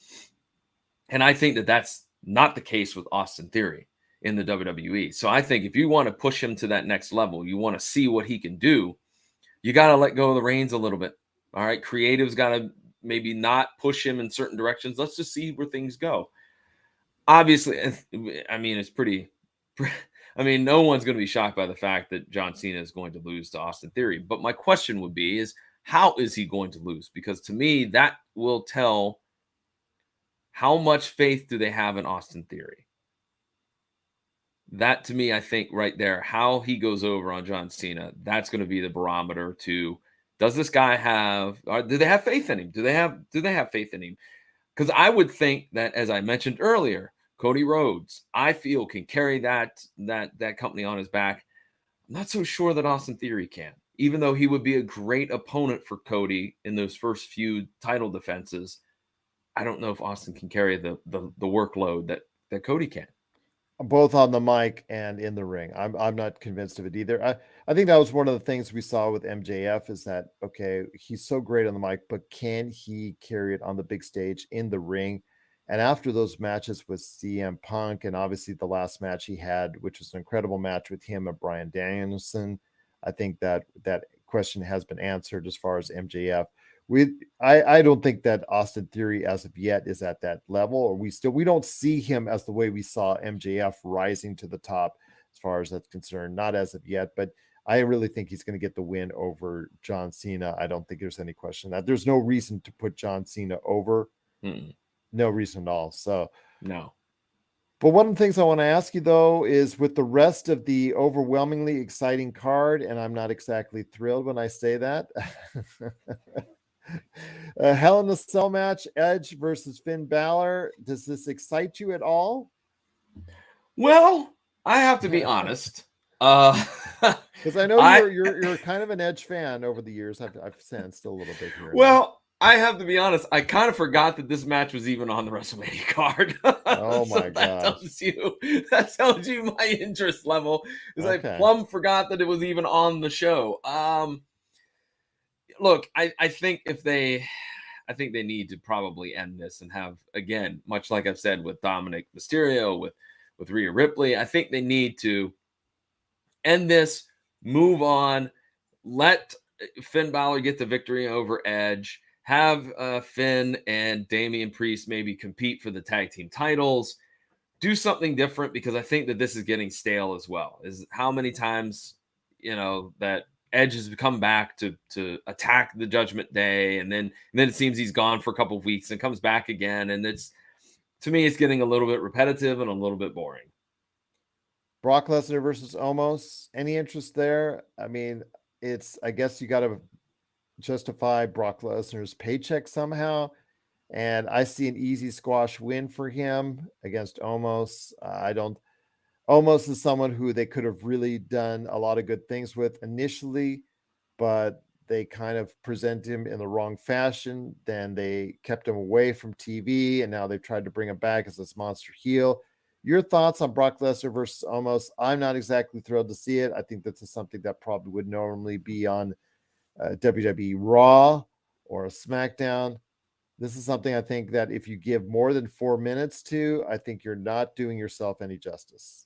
and I think that that's not the case with Austin Theory in the WWE. So I think if you want to push him to that next level, you want to see what he can do, you got to let go of the reins a little bit. All right. Creative's got to maybe not push him in certain directions. Let's just see where things go. Obviously, I mean, it's pretty. I mean, no one's going to be shocked by the fact that John Cena is going to lose to Austin Theory. But my question would be is how is he going to lose? Because to me, that will tell how much faith do they have in Austin Theory. That to me, I think right there, how he goes over on John Cena, that's going to be the barometer to does this guy have or do they have faith in him? Do they have faith in him? Because I would think that, as I mentioned earlier, Cody Rhodes, I feel can carry that company on his back. I'm not so sure that Austin Theory can, even though he would be a great opponent for Cody in those first few title defenses. I don't know if Austin can carry the workload that Cody can. Both on the mic and in the ring. I'm not convinced of it either. I think that was one of the things we saw with MJF is that, okay, he's so great on the mic, but can he carry it on the big stage in the ring? And after those matches with CM Punk and obviously the last match he had, which was an incredible match with him and Bryan Danielson, I think that question has been answered as far as MJF. I don't think that Austin Theory as of yet is at that level, or we don't see him as the way we saw MJF rising to the top as far as that's concerned. Not as of yet, but I really think he's going to get the win over John Cena. I don't think there's any question that there's no reason to put John Cena over. No reason at all. So no. But one of the things I want to ask you, though, is with the rest of the overwhelmingly exciting card, and I'm not exactly thrilled when I say that. Hell in a Cell match, Edge versus Finn Balor. Does this excite you at all? Well, I have to be honest. Because I know you're kind of an Edge fan over the years. I've sensed a little bit here. Well, I have to be honest. I kind of forgot that this match was even on the WrestleMania card. Oh my gosh! That tells you my interest level. Because I plumb forgot that it was even on the show. Look, I think they need to probably end this and have, again, much like I've said with Dominic Mysterio, with Rhea Ripley, I think they need to end this, move on, let Finn Balor get the victory over Edge, have Finn and Damian Priest maybe compete for the tag team titles, do something different, because I think that this is getting stale as well. Is how many times, that Edge has come back to attack the Judgment Day, and then it seems he's gone for a couple of weeks and comes back again, and to me it's getting a little bit repetitive and a little bit boring. Brock Lesnar versus Omos. Any interest there? I mean, I guess you got to justify Brock Lesnar's paycheck somehow. And I see an easy squash win for him against Omos. Omos is someone who they could have really done a lot of good things with initially, but they kind of present him in the wrong fashion. Then they kept him away from TV, and now they've tried to bring him back as this monster heel. Your thoughts on Brock Lesnar versus Omos? I'm not exactly thrilled to see it. I think this is something that probably would normally be on WWE Raw or a SmackDown. This is something I think that if you give more than 4 minutes to, I think you're not doing yourself any justice.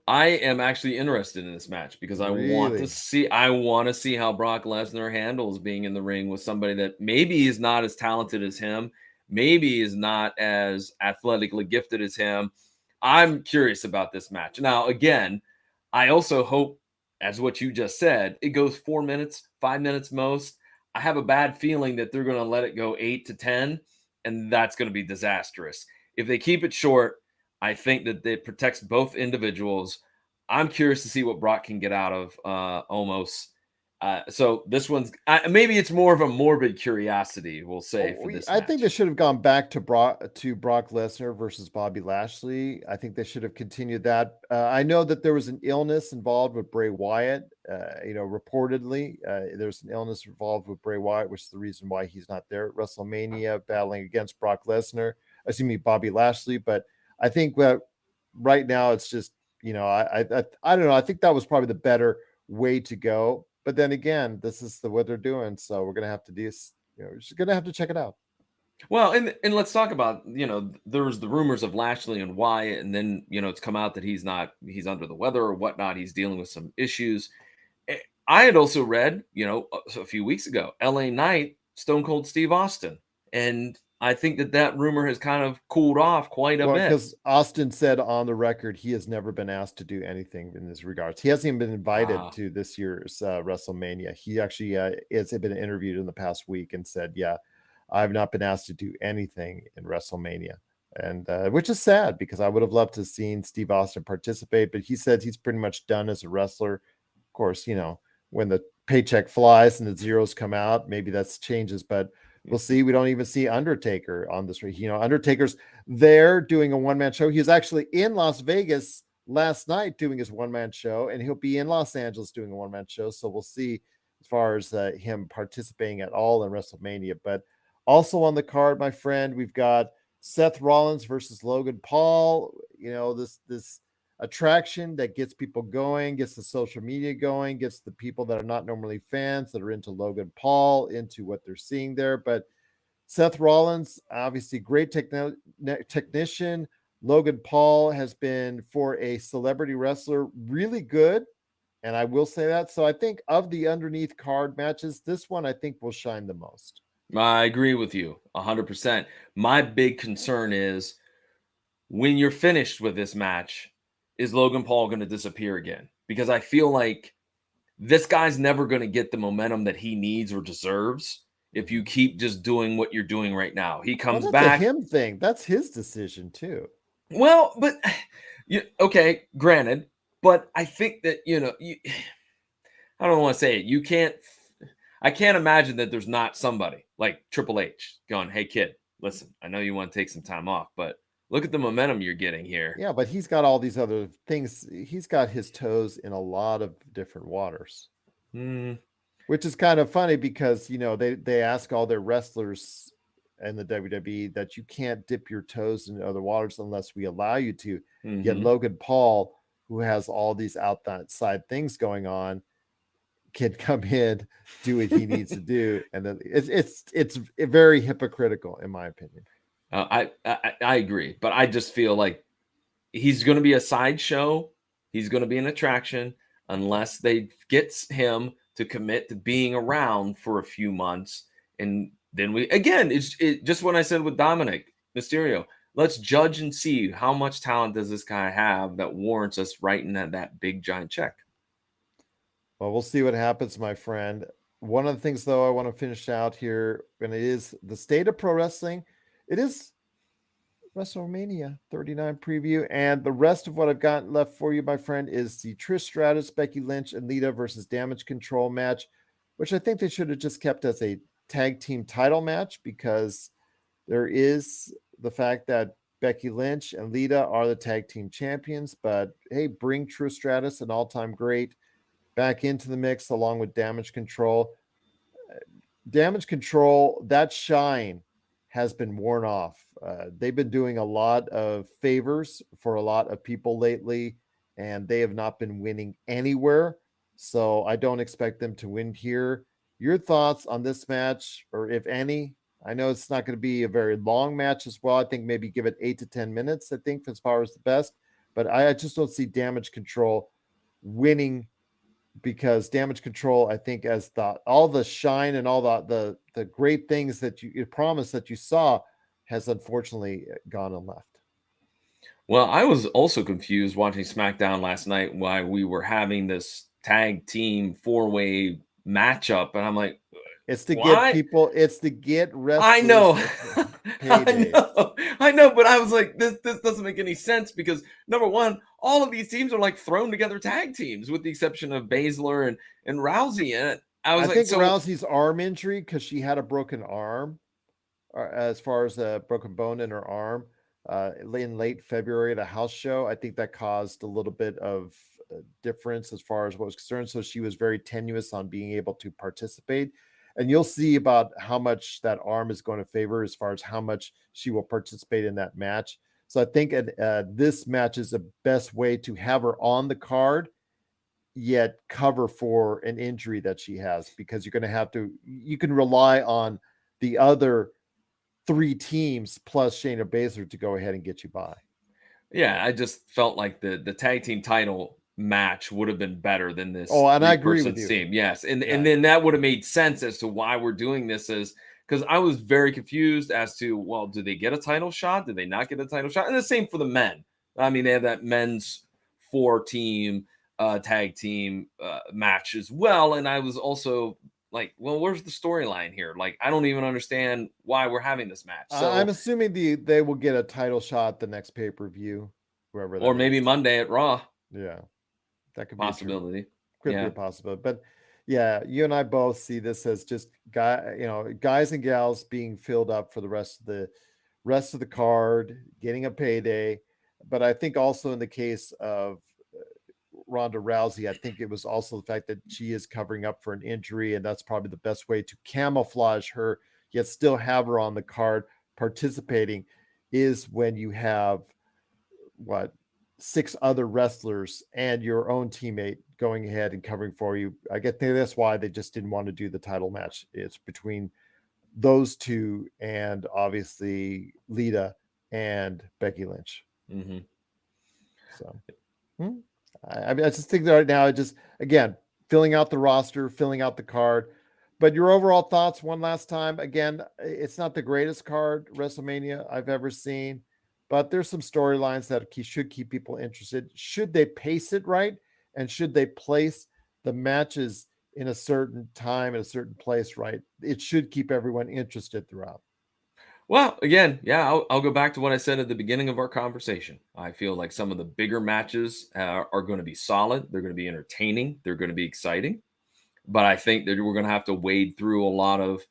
I am actually interested in this match because I want to Really? see how Brock Lesnar handles being in the ring with somebody that maybe is not as talented as him, maybe is not as athletically gifted as him. I'm curious about this match. Now, again, I also hope, as what you just said, it goes 4 minutes, 5 minutes most. I have a bad feeling that they're going to let it go 8 to 10, and that's going to be disastrous. If they keep it short, I think that it protects both individuals. I'm curious to see what Brock can get out of Omos. So this one's maybe it's more of a morbid curiosity, we'll say, for this I think they match. should have gone back to Brock Lesnar versus Bobby Lashley. I think they should have continued that. I know that there was an illness involved with Bray Wyatt. Reportedly, there's an illness involved with Bray Wyatt, which is the reason why he's not there at WrestleMania battling against Brock Lesnar. Excuse me, Bobby Lashley. But I think that right now it's just I don't know. I think that was probably the better way to go. But then again, this is what they're doing, so we're gonna have to do. We're just gonna have to check it out. Well, and let's talk about, there was the rumors of Lashley and Wyatt, and then, it's come out that he's under the weather or whatnot. He's dealing with some issues. I had also read, a few weeks ago, LA Knight, Stone Cold Steve Austin. And I think that rumor has kind of cooled off quite a Well, bit. because Austin said on the record he has never been asked to do anything in this regards. He hasn't even been invited to this year's WrestleMania. He actually has been interviewed in the past week and said, "Yeah, I've not been asked to do anything in WrestleMania," and which is sad because I would have loved to have seen Steve Austin participate. But he said he's pretty much done as a wrestler. Of course, when the paycheck flies and the zeros come out, maybe that's changes, but we'll see. We don't even see Undertaker on this. Undertaker's there doing a one-man show. He was actually in Las Vegas last night doing his one-man show, and he'll be in Los Angeles doing a one-man show. So we'll see as far as him participating at all in WrestleMania. But also on the card, my friend, we've got Seth Rollins versus Logan Paul. This attraction that gets people going, gets the social media going, gets the people that are not normally fans that are into Logan Paul into what they're seeing there. But Seth Rollins, obviously great technician. Logan Paul has been, for a celebrity wrestler, really good. And I will say that. So I think of the underneath card matches, this one I think will shine the most. I agree with you 100%. My big concern is when you're finished with this match, is Logan Paul going to disappear again? Because I feel like this guy's never going to get the momentum that he needs or deserves if you keep just doing what you're doing right now. He comes That's a back. him thing. That's his decision too. Well, but okay, granted, but I think that, I don't want to say it. I can't imagine that there's not somebody like Triple H going, "Hey kid, listen, I know you want to take some time off, but look at the momentum you're getting here." Yeah, but he's got all these other things. He's got his toes in a lot of different waters, which is kind of funny because they ask all their wrestlers in the WWE that you can't dip your toes in other waters unless we allow you to. Yet Logan Paul, who has all these outside things going on, can come in, do what he needs to do, and then it's very hypocritical in my opinion. I agree, but I just feel like he's going to be a sideshow. He's going to be an attraction unless they get him to commit to being around for a few months. And then it's just what I said with Dominic Mysterio. Let's judge and see how much talent does this guy have that warrants us writing that big giant check. Well, we'll see what happens, my friend. One of the things, though, I want to finish out here, and it is the state of pro wrestling. It is WrestleMania 39 preview, and the rest of what I've got left for you, my friend, is the Trish Stratus, Becky Lynch, and Lita versus Damage Control match, which I think they should have just kept as a tag team title match because there is the fact that Becky Lynch and Lita are the tag team champions. But hey, bring Trish Stratus, an all-time great, back into the mix along with Damage Control. Damage Control, that shine has been worn off. They've been doing a lot of favors for a lot of people lately, and they have not been winning anywhere. So I don't expect them to win here. Your thoughts on this match, or if any? I know it's not going to be a very long match as well. I think maybe give it 8 to 10 minutes, I think, as far as the best. but I just don't see Damage Control winning, because Damage Control, I think, as all the shine and all the great things that you promised that you saw, has unfortunately gone and left. Well, I was also confused watching SmackDown last night why we were having this tag team four-way matchup, and I'm like, It's to get why? people. It's to get I wrestlers know. paydays. I know, but I was like, this doesn't make any sense because number one, all of these teams are like thrown together tag teams, with the exception of Baszler and Rousey. And I was I like, think so Rousey's arm injury, because she had a broken arm, as far as a broken bone in her arm, in late February at a house show. I think that caused a little bit of difference as far as what was concerned. So she was very tenuous on being able to participate. And you'll see about how much that arm is going to favor as far as how much she will participate in that match. So I think this match is the best way to have her on the card, yet cover for an injury that she has, because you're going to have to, you can rely on the other three teams plus Shayna Baszler to go ahead and get you by. yeah, I just felt like the tag team title match would have been better than this Oh, and I agree three-person with you. team. Yes, and Yeah. then that would have made sense as to why we're doing this, as because I was very confused as to, well, do they get a title shot? Do they not get a title shot? And the same for the men. I mean, they have that men's four-team tag team match as well, and I was also like, well, where's the storyline here? Like, I don't even understand why we're having this match. I'm So, assuming they will get a title shot the next pay-per-view, whoever or that maybe is. Monday at Raw, Yeah, that could be possibility. could be Yeah. a possibility. But yeah, you and I both see this as just guys and gals being filled up for the rest of the card, getting a payday. But I think also in the case of Ronda Rousey, I think it was also the fact that she is covering up for an injury, and that's probably the best way to camouflage her, yet still have her on the card participating, is when you have what, 6 other wrestlers and your own teammate going ahead and covering for you. I think that's why they just didn't want to do the title match. It's between those two and obviously Lita and Becky Lynch. Mm-hmm. So I mean, I just think that right now, just again, filling out the roster, filling out the card. But your overall thoughts one last time. Again, it's not the greatest card WrestleMania I've ever seen, but there's some storylines that should keep people interested. Should they pace it right? And should they place the matches in a certain time, in a certain place, right? It should keep everyone interested throughout. Well, again, yeah, I'll go back to what I said at the beginning of our conversation. I feel like some of the bigger matches are going to be solid. They're going to be entertaining. They're going to be exciting. But I think that we're going to have to wade through a lot of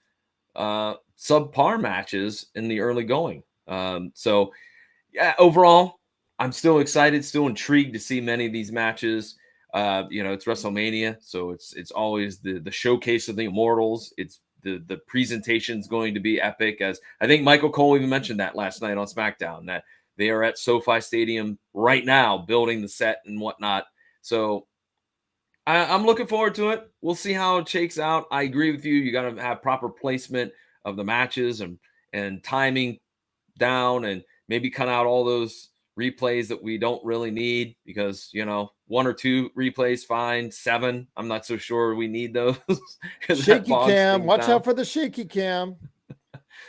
subpar matches in the early going. So, yeah, overall, I'm still excited, still intrigued to see many of these matches. It's WrestleMania, so it's always the showcase of the immortals. It's the presentation's going to be epic, as I think Michael Cole even mentioned that last night on SmackDown, that they are at SoFi Stadium right now building the set and whatnot. So I'm looking forward to it. We'll see how it shakes out. I agree with you. You got to have proper placement of the matches and timing down, and maybe cut out all those replays that we don't really need, because one or two replays fine. 7, I'm not so sure we need those, because that Shaky bogs cam, things watch down. out for the shaky cam.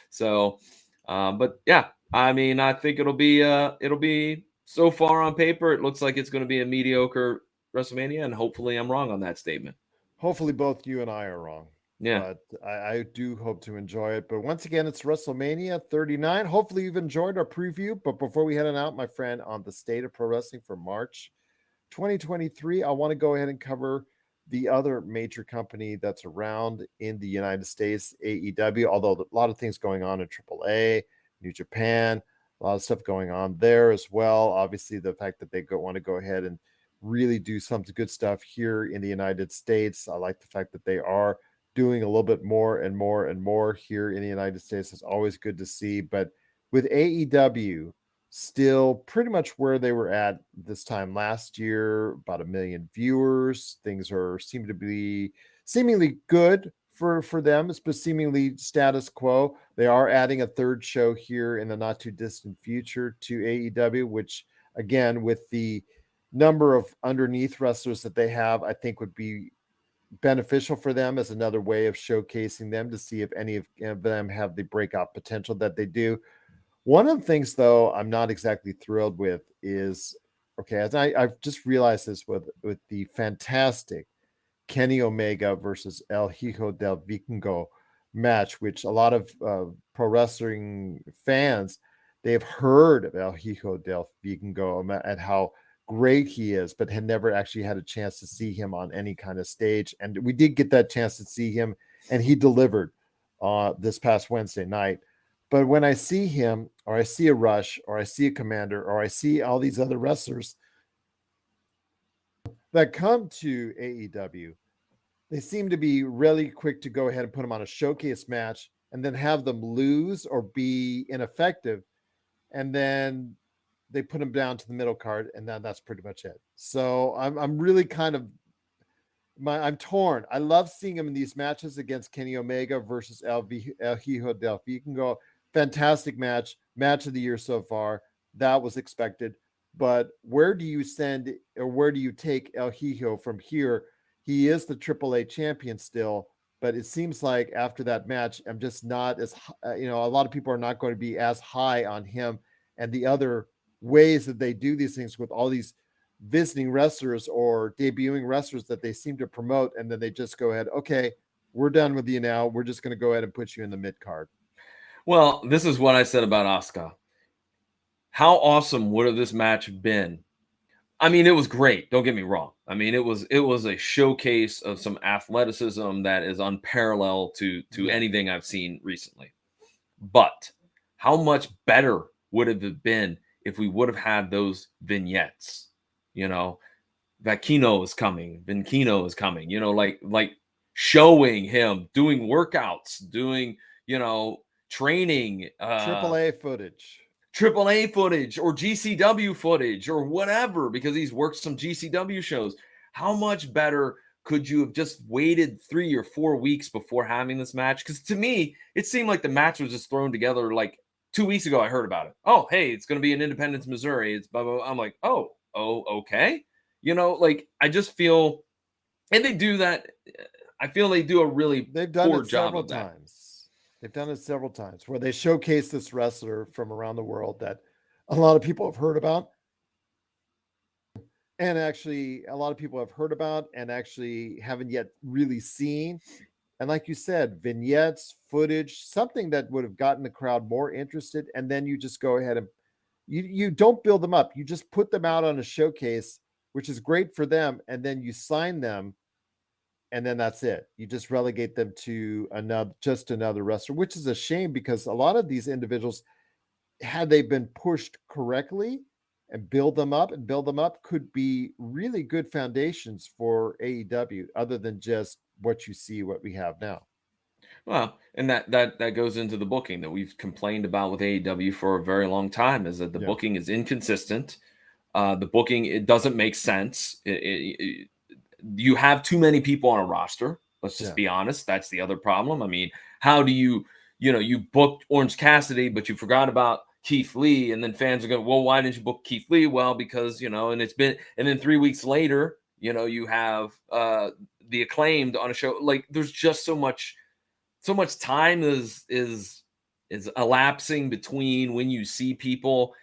So but yeah, I mean, I think it'll be so far on paper, it looks like it's going to be a mediocre WrestleMania, and hopefully I'm wrong on that statement. Hopefully both you and I are wrong. Yeah. But I do hope to enjoy it. But once again, it's WrestleMania 39. Hopefully you've enjoyed our preview. But before we head on out, my friend, on the state of pro wrestling for March 2023, I want to go ahead and cover the other major company that's around in the United States, AEW, although a lot of things going on in AAA, New Japan, a lot of stuff going on there as well. Obviously, the fact that they want to go ahead and really do some good stuff here in the United States. I like the fact that they are doing a little bit more and more and more here in the United States. It's always good to see. But with AEW still pretty much where they were at this time last year, about 1 million viewers, things seem to be seemingly good for them, but seemingly status quo. They are adding a third show here in the not too distant future to AEW, which again, with the number of underneath wrestlers that they have, I think would be beneficial for them as another way of showcasing them to see if any of them have the breakout potential that they do. One of the things, though, I'm not exactly thrilled with is, okay, as I've just realized this with the fantastic Kenny Omega versus El Hijo del Vikingo match, which a lot of pro wrestling fans, they've heard of El Hijo del Vikingo and how great he is, but had never actually had a chance to see him on any kind of stage. And we did get that chance to see him, and he delivered this past Wednesday night. But when I see him, or I see a Rush, or I see a Commander, or I see all these other wrestlers that come to AEW, they seem to be really quick to go ahead and put them on a showcase match and then have them lose or be ineffective. And then they put them down to the middle card, and that's pretty much it. So I'm really kind of I'm torn. I love seeing him in these matches against Kenny Omega versus El Hijo del Vikingo. Fantastic match of the year so far. That was expected. But where do you send, or where do you take El Hijo from here? He is the AAA champion still, but it seems like after that match, I'm just not as, a lot of people are not going to be as high on him and the other ways that they do these things with all these visiting wrestlers or debuting wrestlers that they seem to promote, and then they just go ahead, okay, we're done with you now. We're just going to go ahead and put you in the mid card. Well, this is what I said about Asuka. How awesome would have this match been? I mean, it was great. Don't get me wrong. I mean, it was a showcase of some athleticism that is unparalleled to anything I've seen recently. But how much better would it have been if we would have had those vignettes? Vikingo is coming. Like showing him doing workouts, doing, training, AAA footage. AAA footage or GCW footage or whatever, because he's worked some GCW shows. How much better could you have just waited 3 or 4 weeks before having this match? Because to me, it seemed like the match was just thrown together. Like 2 weeks ago, I heard about it. Oh, hey, it's going to be in Independence, Missouri. It's blah, blah, blah. I'm like, oh, okay. I just feel, and they do that. I feel they do a really poor job of that. They've done it several times where they showcase this wrestler from around the world that a lot of people have heard about. And actually, a lot of people have heard about and actually haven't yet really seen. And like you said, vignettes, footage, something that would have gotten the crowd more interested. And then you just go ahead and you don't build them up. You just put them out on a showcase, which is great for them. And then you sign them. And then that's it. You just relegate them to another wrestler, which is a shame because a lot of these individuals, had they been pushed correctly and build them up, could be really good foundations for AEW, other than just what we have now. Well, and that goes into the booking that we've complained about with AEW for a very long time, is that the booking is inconsistent. The booking, it doesn't make sense. You have too many people on a roster. Let's just be honest. That's the other problem. I mean, how do you booked Orange Cassidy, but you forgot about Keith Lee, and then fans are going, well, why didn't you book Keith Lee? Well, because, and then 3 weeks later, you have the Acclaimed on a show. Like, there's just so much time is elapsing between when you see people.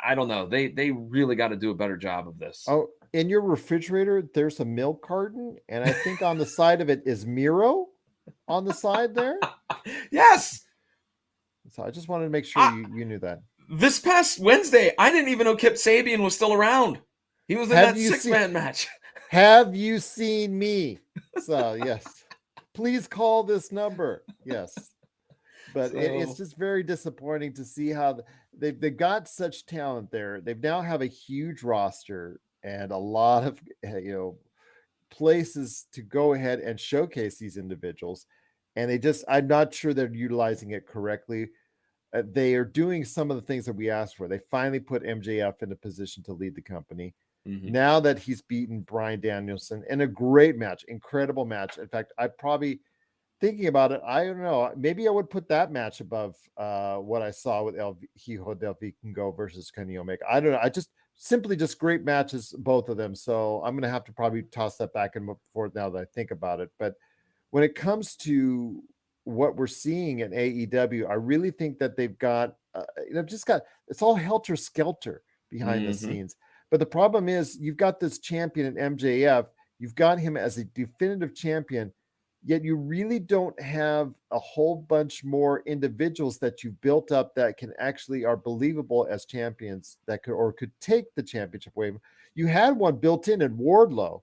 I don't know. They really got to do a better job of this. Oh, in your refrigerator, there's a milk carton, and I think on the side of it is Miro on the side there. Yes. So I just wanted to make sure you knew that. This past Wednesday, I didn't even know Kip Sabian was still around. He was in that 6-man match. Have you seen me? So, yes. Please call this number. Yes. But it's just very disappointing to see how they've got such talent there. They now have a huge roster and a lot of places to go ahead and showcase these individuals. And I'm not sure they're utilizing it correctly. They are doing some of the things that we asked for. They finally put MJF in a position to lead the company. Mm-hmm. Now that he's beaten Bryan Danielson in a great match, incredible match. In fact, I probably thinking about it, I don't know. Maybe I would put that match above what I saw with El Hijo del Vikingo versus Kenny Omega. I don't know. I just simply just great matches, both of them. So I'm gonna have to probably toss that back and forth now that I think about it. But when it comes to what we're seeing in AEW, I really think that they've got just got it's all helter skelter behind the scenes. But the problem is you've got this champion in MJF, you've got him as a definitive champion, yet you really don't have a whole bunch more individuals that you've built up that can actually are believable as champions that could take the championship away. You had one built in Wardlow,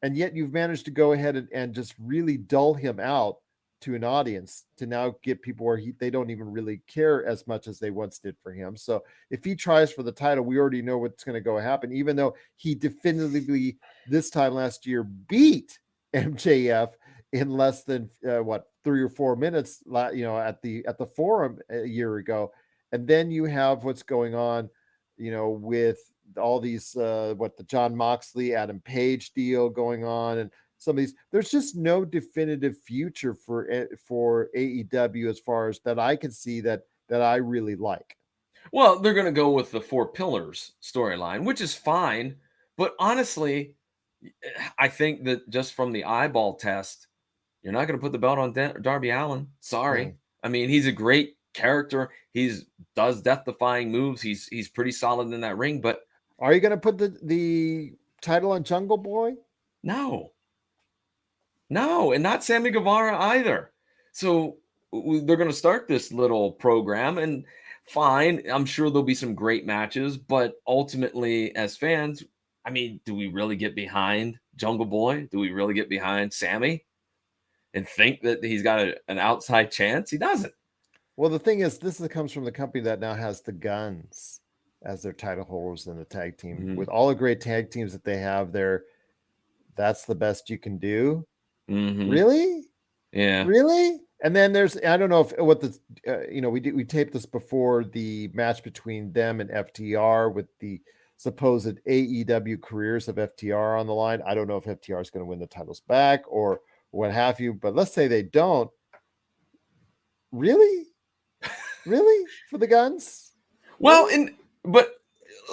and yet you've managed to go ahead and just really dull him out to an audience to now get people where they don't even really care as much as they once did for him. So if he tries for the title, we already know what's going to go happen, even though he definitively this time last year beat MJF in less than 3 or 4 minutes, at the forum a year ago. And then you have what's going on, with all these the John Moxley, Adam Page deal going on, and some of these. There's just no definitive future for AEW as far as that I can see that I really like. Well, they're going to go with the 4 pillars storyline, which is fine. But honestly, I think that just from the eyeball test, you're not going to put the belt on Darby Allin. Sorry. I mean, he's a great character. He's does death-defying moves. He's pretty solid in that ring. But are you going to put the title on Jungle Boy? No, and not Sammy Guevara either. So they're going to start this little program, and fine. I'm sure there'll be some great matches, but ultimately, as fans, I mean, do we really get behind Jungle Boy? Do we really get behind Sammy and think that he's got an outside chance? He doesn't. Well, the thing is, this comes from the company that now has the Guns as their title holders in the tag team. With all the great tag teams that they have there, that's the best you can do. Really? Yeah. Really? And then I don't know we taped this before the match between them and FTR with the supposed AEW careers of FTR on the line. I don't know if FTR is going to win the titles back or what have you, but let's say they don't. Really? Really? For the Guns? Well, but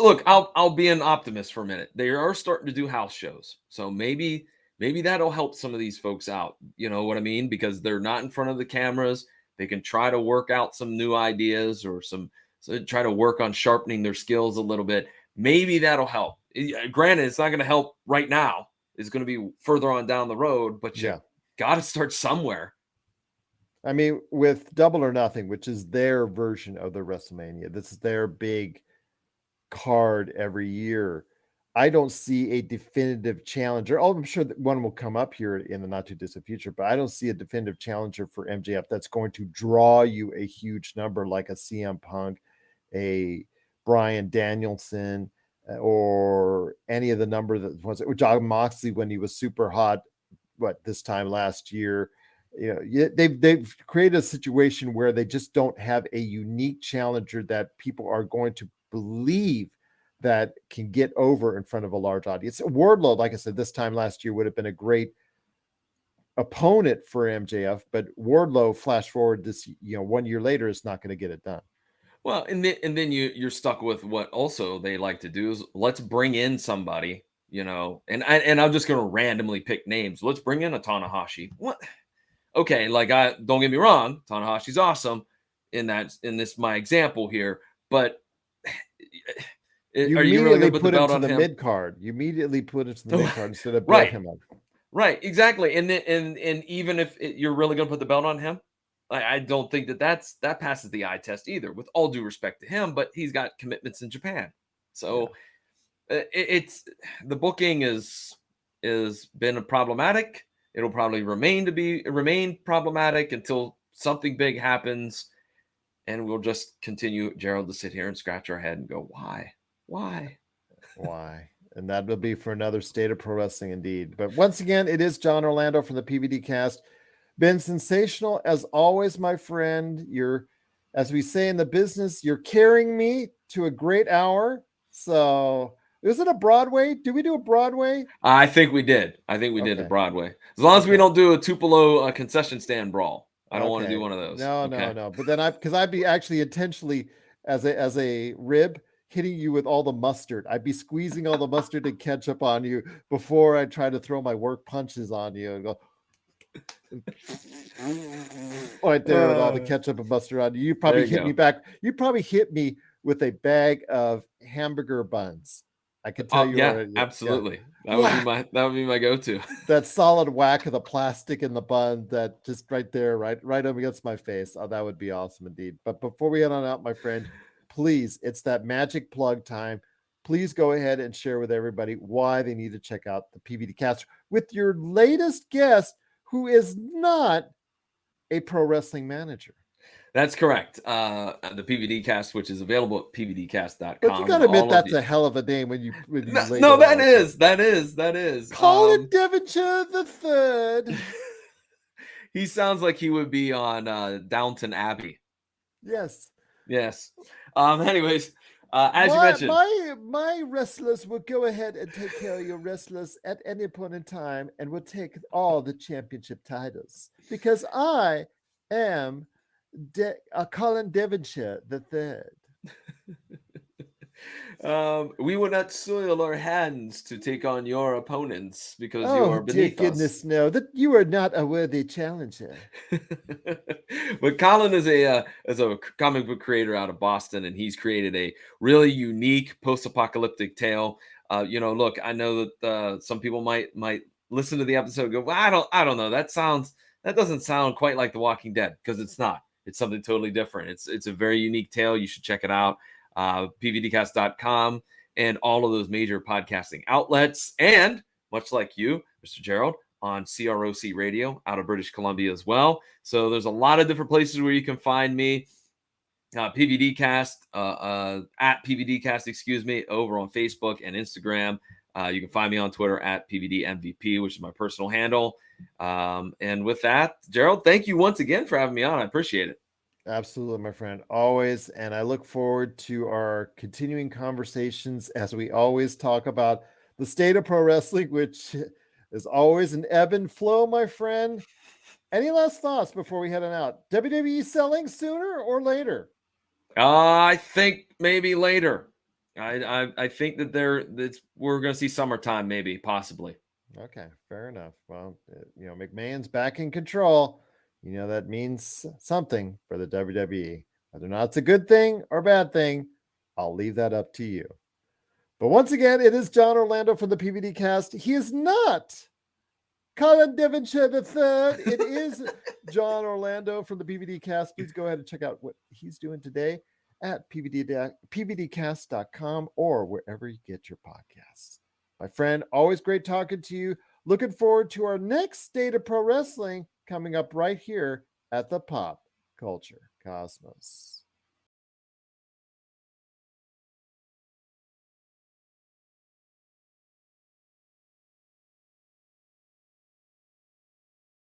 look, I'll be an optimist for a minute. They are starting to do house shows. So maybe that'll help some of these folks out. You know what I mean? Because they're not in front of the cameras. They can try to work out some new ideas or try to work on sharpening their skills a little bit. Maybe that'll help. Granted, it's not going to help right now. It's going to be further on down the road, but you got to start somewhere. I mean, with Double or Nothing, which is their version of the WrestleMania, this is their big card every year. I don't see a definitive challenger. Oh, I'm sure that one will come up here in the not too distant future, but I don't see a definitive challenger for MJF that's going to draw you a huge number like a CM Punk, a Bryan Danielson, or any of the number that was it, John Moxley when he was super hot, this time last year. They've created a situation where they just don't have a unique challenger that people are going to believe that can get over in front of a large audience. Wardlow, like I said, this time last year would have been a great opponent for MJF, but Wardlow, flash forward this, 1 year later, is not going to get it done. Well, and then you're stuck with what also they like to do is let's bring in somebody, and I'm just going to randomly pick names. Let's bring in a Tanahashi. What? Okay, don't get me wrong, Tanahashi's awesome in this my example here, but you immediately put him to the mid card. You immediately put it to the mid card instead of build him up. Right, exactly. And even if you're really going to put the belt on him, I don't think that passes the eye test either. With all due respect to him, but he's got commitments in Japan, so it's the booking is been problematic. It'll probably remain problematic until something big happens, and we'll just continue, Gerald, to sit here and scratch our head and go, why? And that will be for another State of Pro Wrestling indeed. But once again, it is John Orlando from the PVD Cast. Been sensational as always, my friend. You're, as we say in the business, you're carrying me to a great hour. So Is it a Broadway? Did we do a Broadway? I think we did. I think we did the Okay. Broadway. As long as we Okay. don't do a Tupelo concession stand brawl. I don't want to do Okay. one of those. No, Okay. no. But then because I'd be actually intentionally as a rib hitting you with all the mustard. I'd be squeezing all the mustard and ketchup on you before I try to throw my work punches on you and go right there with all the ketchup and mustard on you. You probably hit me back. You probably hit me with a bag of hamburger buns. I can tell you yeah, already. absolutely. Yeah. That would be my go-to. That solid whack of the plastic in the bun that just right there, right up against my face. Oh, that would be awesome indeed. But before we head on out, my friend, please, it's that magic plug time. Please go ahead and share with everybody why they need to check out the PVD Cast with your latest guest, who is not a pro wrestling manager. That's correct. The PVD Cast, which is available at pvdcast.com. But you got to admit that's a hell of a name when you lay no, that that is. Colin Devonshire the Third. He sounds like he would be on Downton Abbey. Yes. Anyways, as you mentioned, my wrestlers will go ahead and take care of your wrestlers at any point in time, and will take all the championship titles because I am Colin Devonshire the Third. We will not soil our hands to take on your opponents because you Oh, are dear beneath goodness, us. no, that you are not a worthy challenger. But Colin is a comic book creator out of Boston, and he's created a really unique post-apocalyptic tale. Look, I know that some people might listen to the episode and go, well, I don't know. That doesn't sound quite like The Walking Dead, because it's not. It's something totally different. It's a very unique tale. You should check it out. PVDcast.com and all of those major podcasting outlets, and much like you, Mr. Gerald, on CROC Radio out of British Columbia as well. So there's a lot of different places where you can find me. PVDcast at PVDcast, over on Facebook and Instagram. You can find me on Twitter at PVDMVP, which is my personal handle. And with that, Gerald, thank you once again for having me on. I appreciate it. Absolutely, my friend. Always. And I look forward to our continuing conversations as we always talk about the state of pro wrestling, which is always an ebb and flow, my friend. Any last thoughts before we head on out? WWE selling sooner or later? I think maybe later. I think that we're going to see summertime, maybe, possibly. Okay, fair enough. Well, McMahon's back in control. That means something for the WWE. Whether or not it's a good thing or bad thing, I'll leave that up to you. But once again, it is John Orlando from the PVD Cast. He is not Colin Devonshire III. It is John Orlando from the PVD Cast. Please go ahead and check out what he's doing today at pvdcast.com or wherever you get your podcasts. My friend, always great talking to you. Looking forward to our next State of Pro Wrestling coming up right here at the Pop Culture Cosmos.